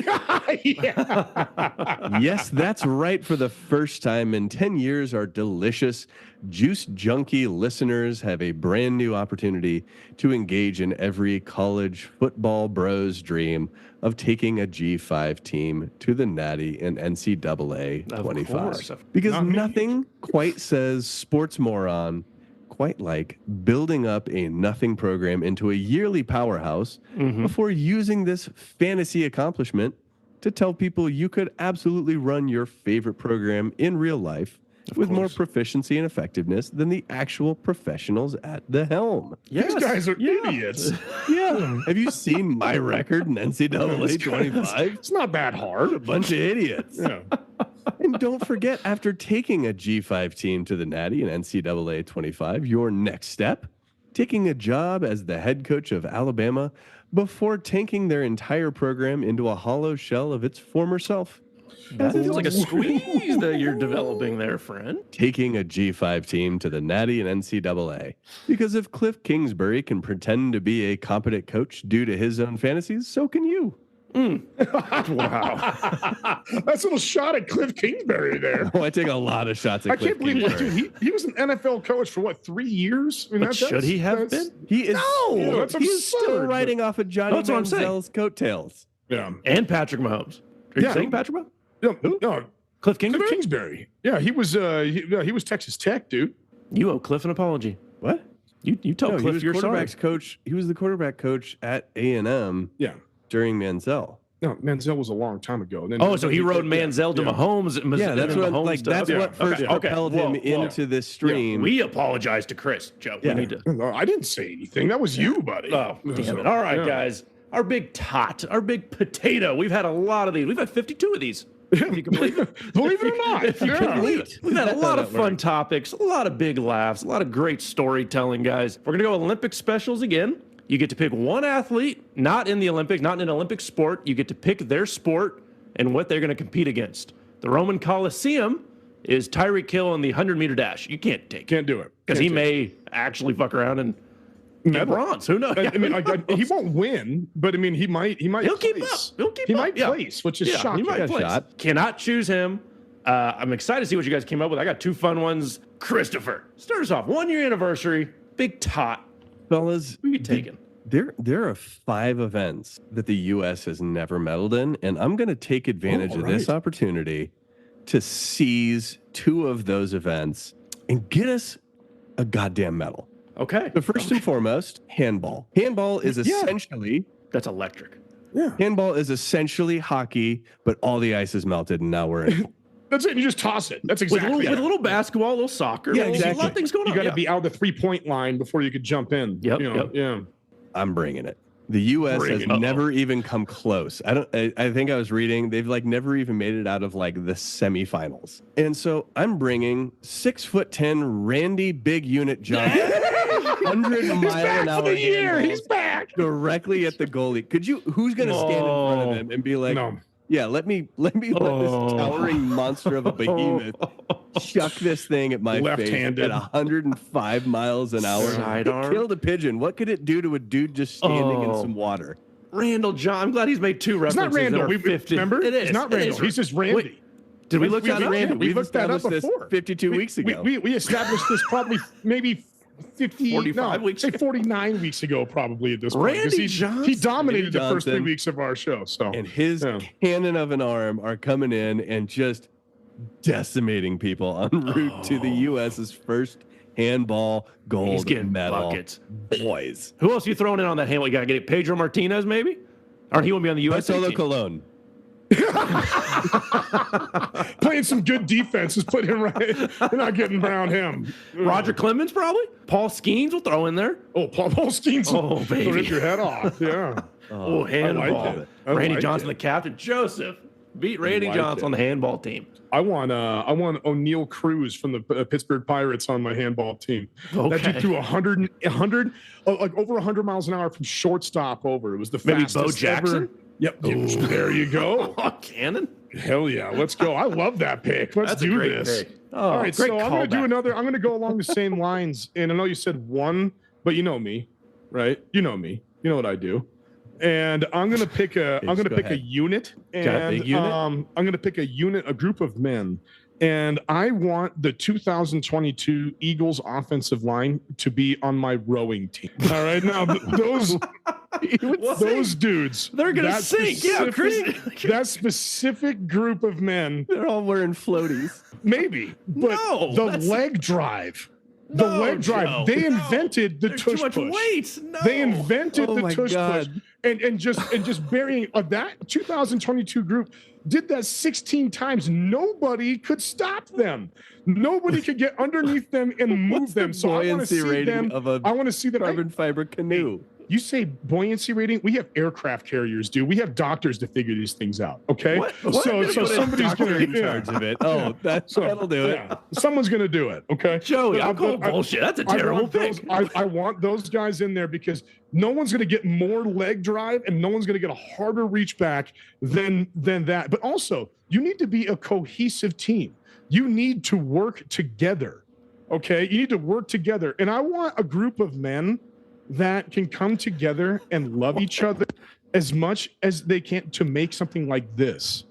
Yes, that's right. For the first time in 10 years, our delicious Juice Junkie listeners have a brand new opportunity to engage in every college football bro's dream of taking a G5 team to the Natty and NCAA 25. Because nothing quite says sports moron quite like building up a nothing program into a yearly powerhouse before using this fantasy accomplishment to tell people you could absolutely run your favorite program in real life with more proficiency and effectiveness than the actual professionals at the helm. These guys are idiots. Yeah. Have you seen my record in NCAA 25? It's not that hard. A bunch of idiots. Yeah. And don't forget, after taking a G5 team to the Natty and NCAA 25, your next step, taking a job as the head coach of Alabama before tanking their entire program into a hollow shell of its former self. That feels like a squeeze that you're developing there, friend. Taking a G5 team to the Natty and NCAA. Because if Cliff Kingsbury can pretend to be a competent coach due to his own fantasies, so can you. Wow. That's a little shot at Cliff Kingsbury there. Oh, I take a lot of shots at I Cliff can't believe Kingsbury. dude, he was an NFL coach for what, 3 years? I mean, But should he have been? He is, No, that's he's still absurd. riding off of Johnny That's what I'm saying. Manziel's coattails. Yeah. And Patrick Mahomes. Are you Yeah. saying Patrick Mahomes? No, Cliff Kingsbury? Cliff Kingsbury. Yeah, he was Texas Tech, dude. You owe Cliff an apology. What? You tell No, he Cliff was you're sorry. quarterbacks coach. He was the quarterback coach at A&M Yeah. during Manziel. No, Manziel was a long time ago. And then, Oh, so he rode Manziel to yeah. Mahomes. Yeah, that's what Mahomes that's what first propelled him into this stream. We apologize to Chris, Joe. Yeah. We need to. No, I didn't say anything. That was you, buddy. Oh, damn it. All right, Yeah. guys. Our big tot, our big potato. We've had a lot of these. We've had 52 of these. If you can believe it. Believe it or not. If you can Yeah. believe it. We've had a lot of fun topics, a lot of big laughs, a lot of great storytelling, guys. We're going to go Olympic specials again. You get to pick one athlete, not in the Olympics, not in an Olympic sport. You get to pick their sport and what they're going to compete against. The Roman Coliseum is Tyreek Hill in the 100-meter dash. You can't take it. Can't do it. Because Can't he do it. may actually fuck around and get bronze. Who knows? I mean, he won't win, but I mean, he might. He'll keep up. place. He'll keep He up. might Yeah. place, which is Yeah, shocking. he might Got a place. shot. Cannot choose him. I'm excited to see what you guys came up with. I got two fun ones. Christopher, start us off. 1 year anniversary. Big tot. Fellas, Who you taking? there are 5 events that the U.S. has never medaled in, and I'm going to take advantage of this opportunity to seize 2 of those events and get us a goddamn medal. Okay. So first and foremost, handball. Handball is essentially That's electric. handball is essentially hockey, but all the ice is melted, and now we're in. That's it. You just toss it. That's With exactly a little basketball, a little soccer. Yeah, a exactly. lot of things going You on. got to yeah. be out the 3-point line before you could jump in. Yep, You know, yep. Yeah. I'm bringing it. The U.S. Bring has it. never even come close. I think I was reading they've like never even made it out of like the semifinals. And so I'm bringing 6'10" Randy Big Unit John, 100-mile-an-hour He's back. directly at the goalie. Who's going to stand in front of him and be like, No. yeah, let me let this towering monster of a behemoth chuck this thing at my face Left-handed. at 105 miles an hour. Sidearm. It killed a pigeon. What could it do to a dude just standing in some water? Randall John. I'm glad he's made 2 It's references. not Randall. that are We 50. remember? It is. It's not It Randall. is. He's just Randy. Wait, did we look that up? Yeah, we We've looked that up established this before. 52 weeks ago. We established this probably maybe 50, 45 weeks say ago. 49 weeks ago, probably at this point. 'cause Randy he Johnson. dominated the first 3 Johnson. weeks of our show. So And his Yeah. cannon of an arm are coming in and just decimating people en route to the U.S.'s first handball He's gold getting medal. buckets. Boys. Who else you throwing in on that handball? You got to get it. Pedro Martinez, maybe? Or he won't be on the U.S. Bartolo team. Colon. Playing some good defense is putting him right. You're not getting around him. Roger Clemens, probably. Paul Skeens will throw in there. Oh, Paul Skeens. Oh, baby. Rip your head off. Yeah. Oh, handball. Randy Johnson, the captain. Joseph beat Randy Johnson on the handball team. I want O'Neal Cruz from the Pittsburgh Pirates on my handball team. Okay. That dude threw 100, like over 100 miles an hour from shortstop over. It was the Maybe fastest Bo Jackson? ever. Yep. There you go. Oh, Cannon? Hell yeah. Let's go. I love that pick. Let's That's a do great this. pick. Oh, all right. great So I'm going to do callback. another. I'm going to go along the same lines. And I know you said one, but you know me, right? You know me. You know what I do. And I'm going to pick a unit. And I'm going to pick a unit, a group of men. And I want the 2022 Eagles offensive line to be on my rowing team. All right. Now, those dudes, they're going to sink. Yeah, Chris. That specific group of men. They're all wearing floaties. Maybe. But leg drive. The leg drive. Joe, they invented the There's tush too much push. weight. No. They invented the tush God. push. And just burying that 2022 group did that 16 times. Nobody could stop them. Nobody could get underneath them and move them. So I want to see them. I want to see them. Carbon fiber canoe. You say buoyancy rating? We have aircraft carriers, dude. We have doctors to figure these things out. Okay. What? So somebody's going to in charge of it. Oh, that'll do it. Someone's going to do it. Okay. Joey, I'm calling bullshit. That's a terrible pick. I want those guys in there because no one's going to get more leg drive and no one's going to get a harder reach back than that. But also, you need to be a cohesive team. You need to work together. Okay. You need to work together. And I want a group of men that can come together and love each other as much as they can to make something like this.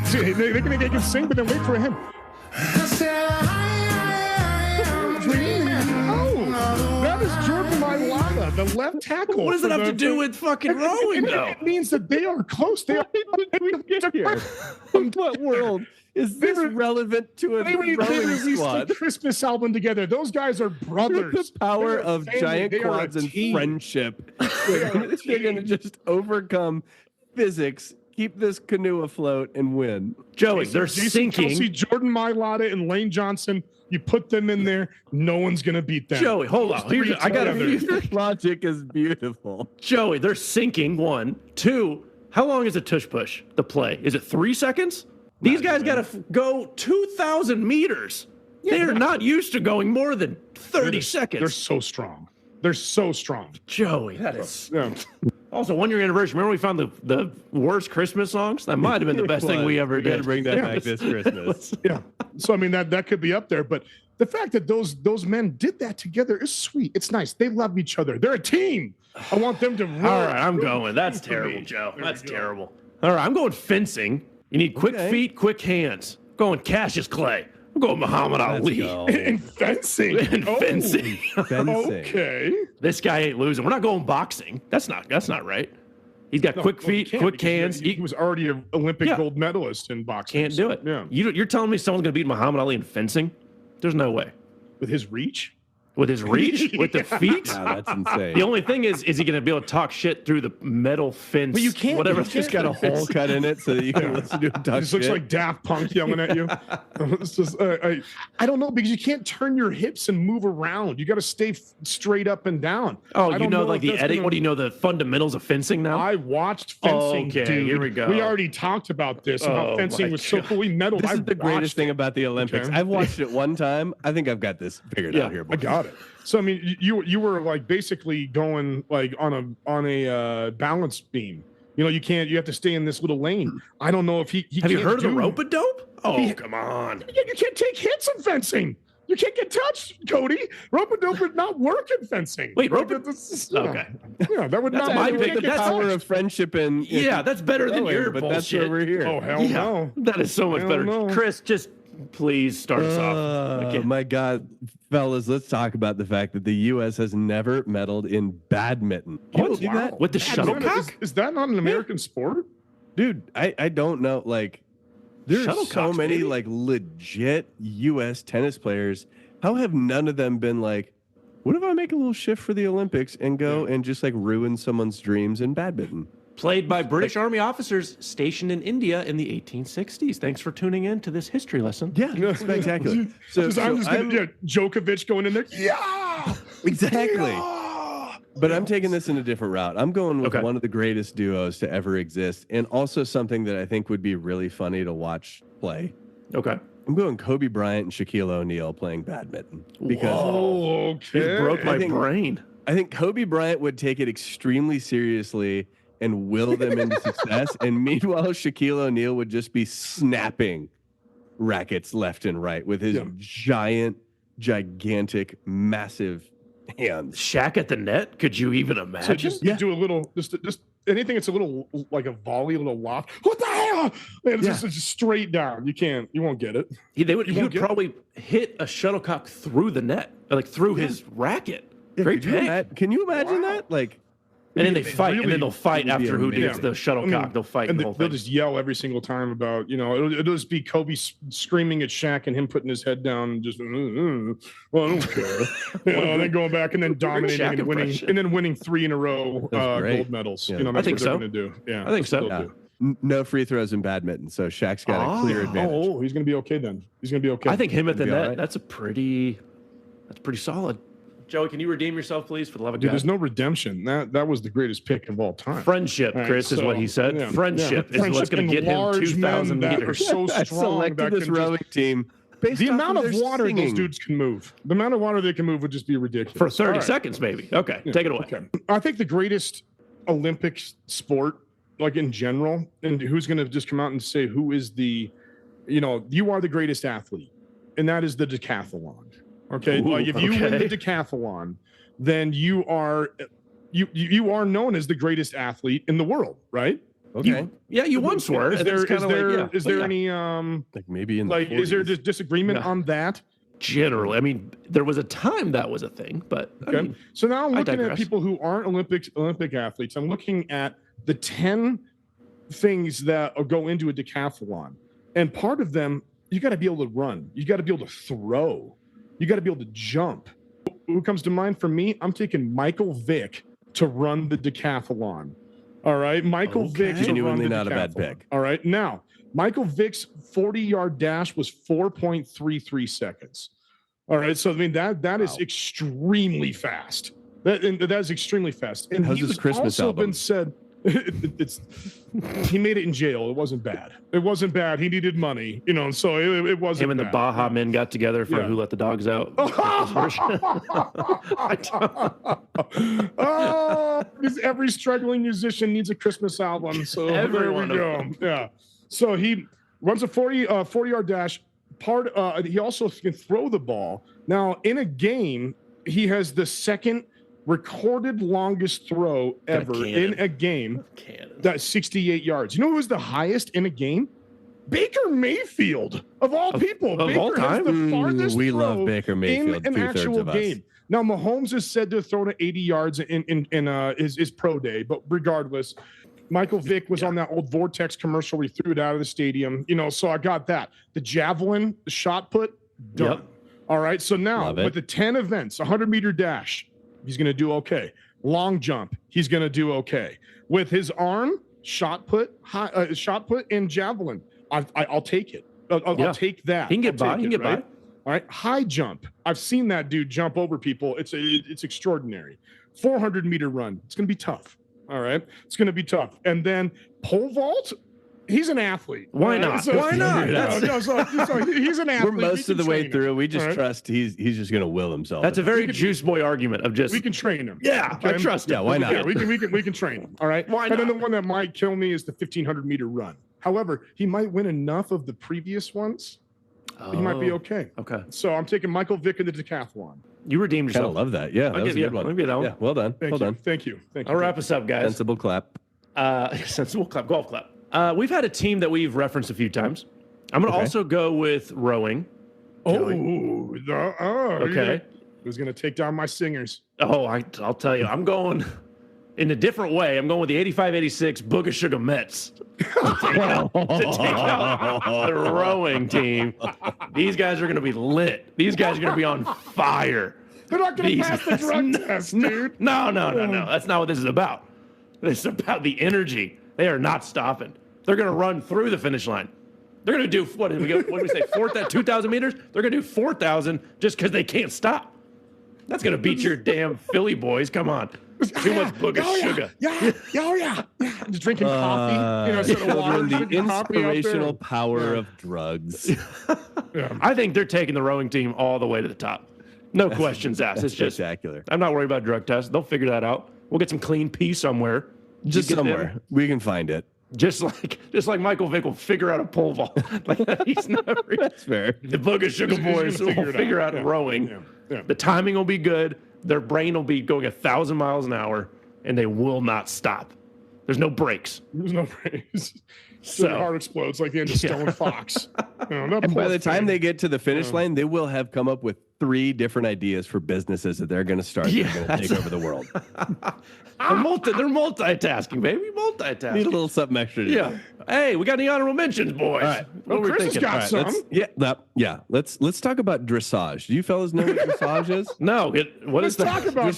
See, they can sing, but then wait for him. That is Jordan Mailata, the left tackle. What does it have to do with fucking rowing, though? It means that they are close. They are here. In what world is this relevant to a they rowing released squad? a Christmas album together. Those guys are brothers. The power They are of family. giant They are a quads and team. friendship. They're going to just overcome physics, keep this canoe afloat, and win. Joey, they're Jason sinking. Kelsey, Jordan Mailata, and Lane Johnson. You put them in there, no one's going to beat them. Joey, hold on. I got a Your logic is beautiful. Joey, they're sinking. 1, 2. How long is a tush push? The play is it 3 seconds? These guys got to go 2,000 meters. They are not used to going more than 30 seconds. They're so strong. They're so strong. Joey, that is. Yeah. Also, 1 year anniversary. Remember we found the worst Christmas songs? That might have been the best thing we ever We got to did. bring that back this Christmas. Yeah. So I mean that could be up there, but the fact that those men did that together is sweet. It's nice. They love each other. They're a team. I want them to. All right, I'm going. That's terrible, Joe. That's terrible. All right, I'm going fencing. You need quick feet, quick hands. I'm going Cassius Clay. I'm going Muhammad Ali. And fencing. And fencing. Okay. This guy ain't losing. We're not going boxing. That's not right. He's got quick feet, quick hands. He was already an Olympic gold medalist in boxing. Can't do it. Yeah. You're telling me someone's going to beat Muhammad Ali in fencing? There's no way. With his reach? With his reach? With the feet? Wow, that's insane. The only thing is he going to be able to talk shit through the metal fence? But you can't. Whatever. It's just got a hole cut in it so that you can listen to him talk This looks shit. like Daft Punk yelling at you. It's just, I don't know, because you can't turn your hips and move around. You got to stay straight up and down. Oh, I you don't know, like if the that's edit. gonna- What do you know? The fundamentals of fencing now. I watched fencing. Okay, dude. here we go. We already talked about this and how Oh, fencing my was so God. cool. We medaled. This is the greatest watched thing it. about the Olympics. Okay. I've watched it one time. I think I've got this figured out here. I got it. So I mean, you were like basically going like on a balance beam. You know, you have to stay in this little lane. I don't know if he Have you can't heard of the do- rope-a-dope? Oh, come on. You can't take hits in fencing. You can't get touched, Cody. Rope-a-dope would not work in fencing. Wait, Like, rope- that's- Okay. Yeah, that would That's not. my you pick, can't but get that's Power touched. of friendship and Yeah, that's better than rowing, your but bullshit. that's where we're here. Oh hell no. That is so much Hell better. no. Chris, just please start us off. I can't- My God, fellas, let's talk about the fact that the U.S. has never medaled in badminton. Can you What? believe that? With the Is shuttlecock? is that not an American sport? Dude, I don't know. Like, there's so Shuttlecocks, many baby. like legit U.S. tennis players. How have none of them been like, what if I make a little shift for the Olympics and go and just like ruin someone's dreams in badminton? Played by British Army officers stationed in India in the 1860s. Thanks for tuning in to this history lesson. Yeah, spectacular. I'm just gonna Djokovic going in there. Yeah, exactly. Yeah! But I'm taking this in a different route. I'm going with one of the greatest duos to ever exist, and also something that I think would be really funny to watch play. Okay. I'm going Kobe Bryant and Shaquille O'Neal playing badminton. Because It broke my brain. I think Kobe Bryant would take it extremely seriously and will them into success. And meanwhile, Shaquille O'Neal would just be snapping rackets left and right with his gigantic, massive hands. Shaq at the net? Could you even imagine? So just do a little, just anything that's a little like a volley, a little loft. What the hell? Man, it's just straight down. You won't get it. He would probably hit a shuttlecock through the net, like through his racket. Great pick. Can you imagine that? Like, and then they fight, and then they'll fight after who gets the shuttlecock. They'll fight, and the whole they'll thing. just yell every single time about it'll just be Kobe screaming at Shaq and him putting his head down and just well, I don't care. And then going back and then dominating and winning 3 in a row gold medals. Yeah. That's I think what they're going to do. Yeah, I think so. Yeah. No free throws in badminton, so Shaq's got a clear advantage. Oh, he's going to be okay then. He's going to be okay. I think him at the net. Right. That's pretty solid. Joey, can you redeem yourself, please, for the love of Dude, God? there's no redemption. That was the greatest pick of all time. Friendship, Chris, is what he said. Friendship is what's going to get him 2,000 that are meters. so I strong. selected this rowing team. The amount of water those dudes can move. The amount of water they can move would just be ridiculous. For 30 seconds, maybe. Okay, take it away. Okay. I think the greatest Olympic sport, like in general, and who's going to just come out and say who is you are the greatest athlete, and that is the decathlon. Okay, Ooh, if you win the decathlon, then you are known as the greatest athlete in the world, right? Okay. You once were. Is there any like maybe in like the is there disagreement on that? Generally, I mean, there was a time that was a thing, but I mean, so now I'm looking at digress. people who aren't Olympic athletes. I'm looking at the 10 things that go into a decathlon, and part of them you got to be able to run, you got to be able to throw, you got to be able to jump. Who comes to mind for me? I'm taking Michael Vick to run the decathlon. All right, Michael Vick to run the not decathlon. a bad pick. All right, now Michael Vick's 40-yard dash was 4.33 seconds. All right, so I mean that is extremely fast. That is extremely fast. And how's his Christmas also album? Been said. He made it in jail. It wasn't bad. He needed money, so it wasn't. him and the bad. Baja Men got together for Who Let the Dogs Out. Every struggling musician needs a Christmas album. So there we go. Yeah. So he runs a 40-yard dash. He also can throw the ball. Now in a game, he has the second recorded longest throw ever in a game. That's 68 yards. You know who was the highest in a game? Baker Mayfield, of all people. Of Baker all time? has the farthest We throw love Baker Mayfield, in an 2/3 actual of us. game. Now Mahomes is said to have thrown it 80 yards in his pro day, but regardless, Michael Vick was on that old Vortex commercial where he threw it out of the stadium. So I got that. The javelin, the shot put, done. Yep. All right. So now Love it. with the 10 events, 100-meter dash, he's going to do okay. Long jump, he's going to do okay. With his arm, shot put, and javelin, I'll take it. I'll take that. He can get by. All right. High jump. I've seen that dude jump over people. It's extraordinary. 400-meter run. It's going to be tough. All right. It's going to be tough. And then pole vault. He's an athlete. Why not? Why not? He's an athlete. We're most of the way train through. him. We just All right? trust he's just going to will himself. That's a very juice boy argument of just. We can train him. Yeah, I trust him. Yeah, why not? Yeah, we can train him. All right. Why And then not? the one that might kill me is the 1,500-meter run. However, he might win enough of the previous ones. He might be okay. Okay. So I'm taking Michael Vick in the decathlon. You redeemed Kind of yourself. love that. Yeah, that was a good one. I'll give you that one. Yeah, well done. Thank you. I'll wrap us up, guys. Sensible clap. Sensible clap, golf clap. We've had a team that we've referenced a few times. I'm going to also go with rowing. Okay. Who's going to take down my singers? Oh, I'll tell you. I'm going in a different way. I'm going with the 85-86 Booga Sugar Mets to take out the rowing team. These guys are going to be lit. These guys are going to be on fire. They're not going to pass the drug test, dude. No. That's not what this is about. It's about the energy. They are not stopping. They're going to run through the finish line. They're going to do, what did we say, 2,000 meters? They're going to do 4,000 just because they can't stop. That's going to beat your damn Philly boys. Come on. Too much sugar. Yeah. Just drinking coffee. Instead of water. The Drinking coffee out there. inspirational power of drugs. I think they're taking the rowing team all the way to the top. No questions asked. It's just Spectacular. I'm not worried about drug tests. They'll figure that out. We'll get some clean pee somewhere. Just get somewhere. them. We can find it. Just like Michael Vick will figure out a pole vault. Like he's never. That's fair. The Booger Sugar Boys will figure out rowing. Yeah. The timing will be good. Their brain will be going 1,000 miles an hour, and they will not stop. There's no brakes. There's no praise. So Your heart explodes like the end of Stone Fox. And by the time they get to the finish line, they will have come up with 3 different ideas for businesses that they're going to start. Yeah, They're going to take over the world. they're multitasking, baby. Multitasking. Need a little something extra. To do. Yeah. Hey, we got any honorable mentions, boys? All right. What were we Chris has thinking? got some. Let's talk about dressage. Do you fellas know what dressage is? No. What Let's is that? talk about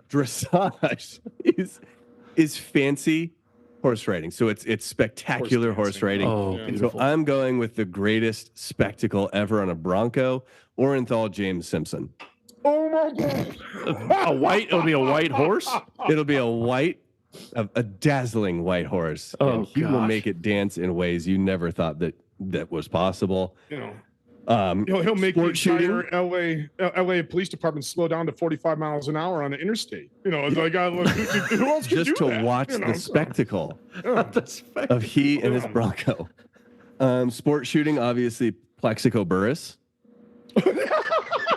Dressage is fancy horse riding. So it's spectacular horse riding. Oh, Yeah. beautiful. So I'm going with the greatest spectacle ever on a Bronco, Orenthal James Simpson. Oh my God. It'll be a white horse. It'll be a dazzling white horse. Oh, and he will gosh. make it dance in ways you never thought that was possible. He'll make the Sport shooting. entire LA police department slow down to 45 miles an hour on the interstate. It's like, who else can Just do to that? watch the spectacle That's of he and his Bronco. Sport shooting, obviously, Plexico Burris.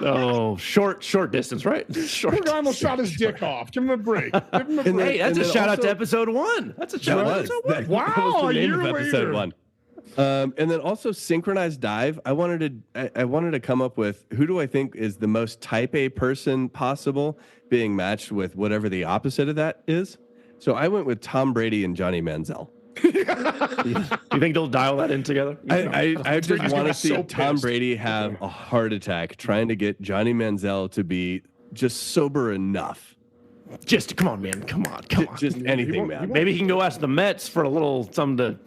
Oh, short distance, right? Poor Short. guy almost shot his dick off. Give him a break. Give him a And break. Hey, that's And a then shout out to also- episode 1. That's a shout out to episode 1. That Wow, was the a name year of episode later. 1. And then also synchronized dive. I wanted to come up with who do I think is the most type A person possible being matched with whatever the opposite of that is. So I went with Tom Brady and Johnny Manziel. You think they'll dial that in together? I just Brady's want gonna to be see so Tom pissed. Brady have a heart attack trying to get Johnny Manziel to be just sober enough. Just come on, man. Come on. Just anything, man. Maybe he can go ask the Mets for a little something to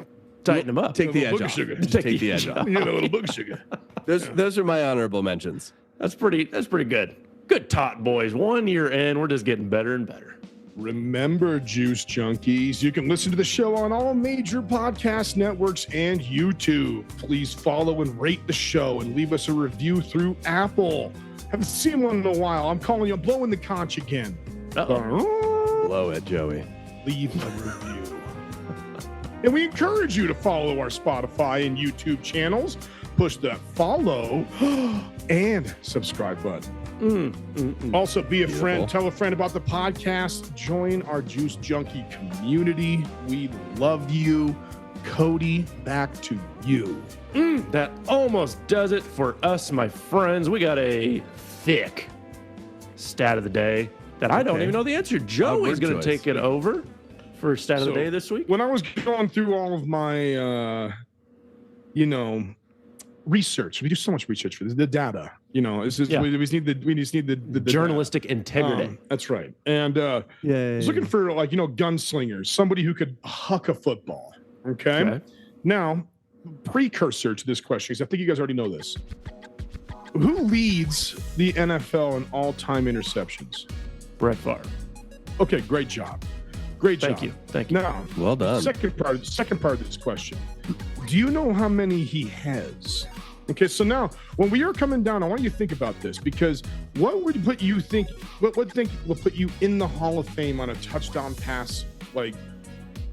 tighten him up. Take the edge Booger off. sugar. Just take the edge off. You had a little book sugar. Those are my honorable mentions. That's pretty good. Good talk, boys. 1 year in, we're just getting better and better. Remember, Juice Junkies, you can listen to the show on all major podcast networks and YouTube. Please follow and rate the show and leave us a review through Apple. Haven't seen one in a while. I'm calling you. I'm blowing the conch again. Blow it, Joey. Leave a review. And we encourage you to follow our Spotify and YouTube channels. Push that follow and subscribe button. Also, be a friend. Tell a friend about the podcast. Join our Juice Junkie community. We love you. Cody, back to you. That almost does it for us, my friends. We got a thick stat of the day that I don't Okay. even know the answer. Joey's word going to choice. take it over for stat of the So, day this week. When I was going through all of my, research, we do so much research for this, the data. It's just, Yeah. we just need the data. Journalistic integrity. That's right. And I was looking for gunslingers, somebody who could huck a football. Okay. Now, precursor to this question, because I think you guys already know this. Who leads the NFL in all-time interceptions? Brett Farve. Okay, great job. Great job. Thank you. Now, Well done. second part of this question. Do you know how many he has? Okay, so now when we are coming down, I want you to think about this, because what would put you think? What will put you in the Hall of Fame on a touchdown pass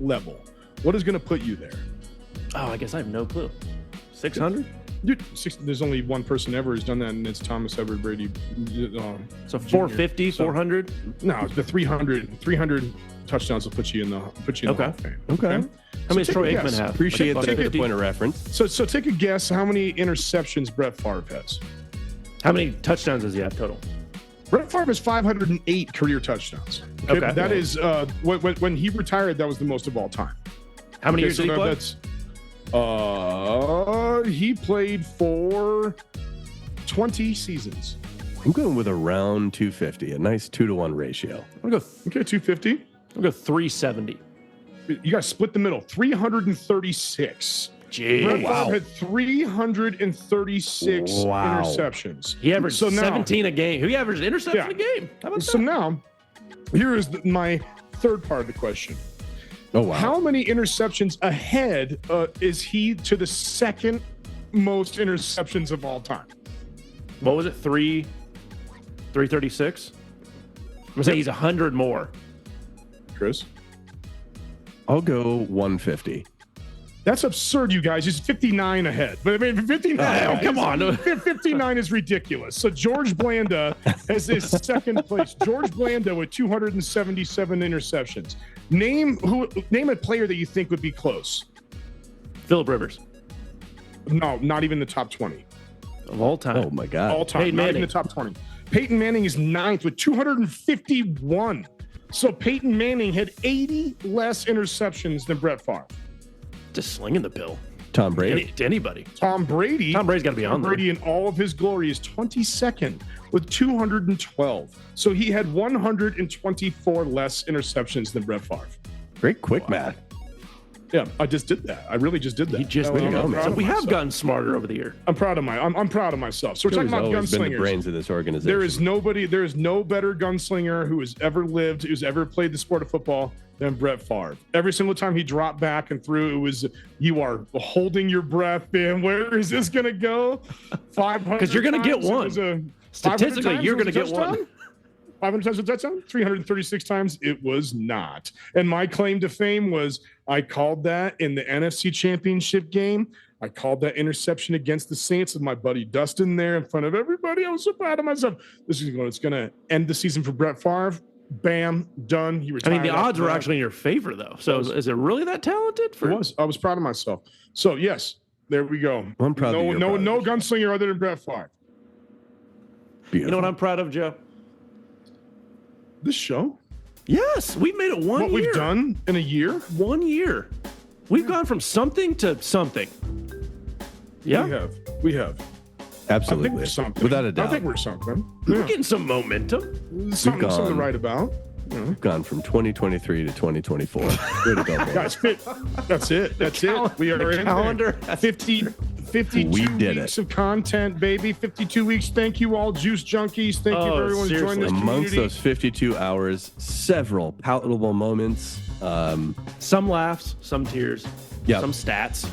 level? What is going to put you there? Oh, I guess I have no clue. 600? Dude, there's only one person ever who's done that, and it's Thomas Everett Brady. So 450, 400? No, the 300 touchdowns will put you in the Hall of Fame. Okay. How many does take Troy a Aikman guess. have? Appreciate Like that 50? point of reference. So take a guess how many interceptions Brett Favre has. How many touchdowns does he have total? Brett Favre has 508 career touchdowns. Okay. That is when he retired, that was the most of all time. How many Okay, years so did he play? He played for 20 seasons. I'm going with around 250, a nice 2-to-1 ratio. I'm gonna go Okay, 250. I'll go 370. You guys split the middle. 336. Jeez. Brett Favre had 336 interceptions. He averaged So now- 17 a game. He averaged interception Yeah. a game. How about So that? now, here is my third part of the question. Oh, wow. How many interceptions ahead is he to the second most interceptions of all time? What was it? 336? I'm gonna say he's 100 more. Chris? I'll go 150. That's absurd, you guys. He's 59 ahead. But I mean, 59. Oh, come on. 59 is ridiculous. So George Blanda has his second place. George Blanda with 277 interceptions. Name a player that you think would be close. Phillip Rivers No, not even the top 20. of all time. Oh, my God. All time. Peyton Not even Manning. the top 20. Peyton Manning is ninth with 251. So Peyton Manning had 80 less interceptions than Brett Favre. Just slinging the pill Tom Brady. to anybody. Tom Brady's got to be on there. Brady in all of his glory is 22nd with 212. So he had 124 less interceptions than Brett Favre. Great quick math. Yeah, I just did that. I really just did that. He just I'm go, man. proud So of we have myself. gotten smarter over the year. I'm proud of I'm proud of myself. So we're talking Joe's about always been the gunslingers. brains of this organization. There is no better gunslinger who has ever lived, who's ever played the sport of football than Brett Favre. Every single time he dropped back and threw, it was, you are holding your breath in. Where is this going to go? 500 'Cause you're gonna get times it one. was a- 500 Statistically, times you're it was gonna a get one. touchdown? 500 times a touchdown? 336 times it was not. And my claim to fame was I called that in the NFC Championship game. I called that interception against the Saints with my buddy Dustin there in front of everybody. I was so proud of myself. It's going to end the season for Brett Favre. Bam, done. He I retired. mean, the odds after were that. actually in your favor, though. So is it really that talented? It was. I was proud of myself. So yes, there we go. I'm proud that you're proud No of gunslinger other than Brett Favre. Beautiful. You know what I'm proud of, Joe? This show, Yes, we've made it one what year. we've done in a year. 1 year. We've gone from something to something. Yeah, We have. I Absolutely. think we're something. Without a I doubt. think we're something. we're Yeah. getting some momentum. Something to gone. write about. We've gone from 2023 to 2024. Way to go, man. Guys, that's it. That's it. We are The in calendar. there. 52 We did weeks it. of content, baby. 52 weeks. Thank you all, Juice Junkies. Thank you Oh, for everyone who joined this seriously. Amongst community. those 52 hours, several palatable moments. Some laughs, some tears, Yeah. some stats,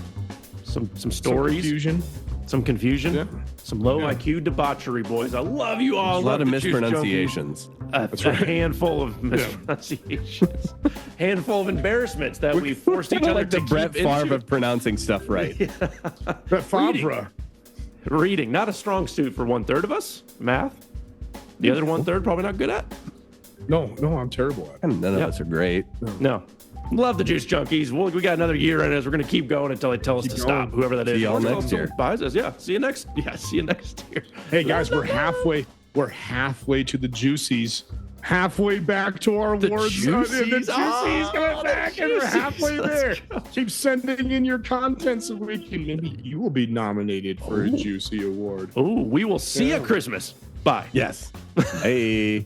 some Some stories, confusion. some confusion, Yeah. some low Yeah. IQ debauchery, boys. I love you all. A lot of Love the Juice mispronunciations. Junkies. A handful of mispronunciations, handful of embarrassments that we forced each Kind other of like the to Brett keep Farve into. of pronouncing stuff right. Brett Favre. Reading, not a strong suit for 1/3 of us. Math, the other 1/3 probably not good at. No, I'm terrible at it. And none of Yeah. us are great. No. Love the Juice Junkies. We got another year in us. We're going to keep going until they tell us to going. stop, whoever that is. See y'all Or next someone year. Buys us. Yeah. See you next year. Hey guys, we're halfway to the Juicies. Halfway back to our awards. The Juicies? Juicies Oh, coming the back, and we're Juicies. halfway there. Let's go. Keep sending in your content so we can maybe you will be nominated for a Juicy Award. Oh, we will see you at Christmas. Bye. Yes. Hey.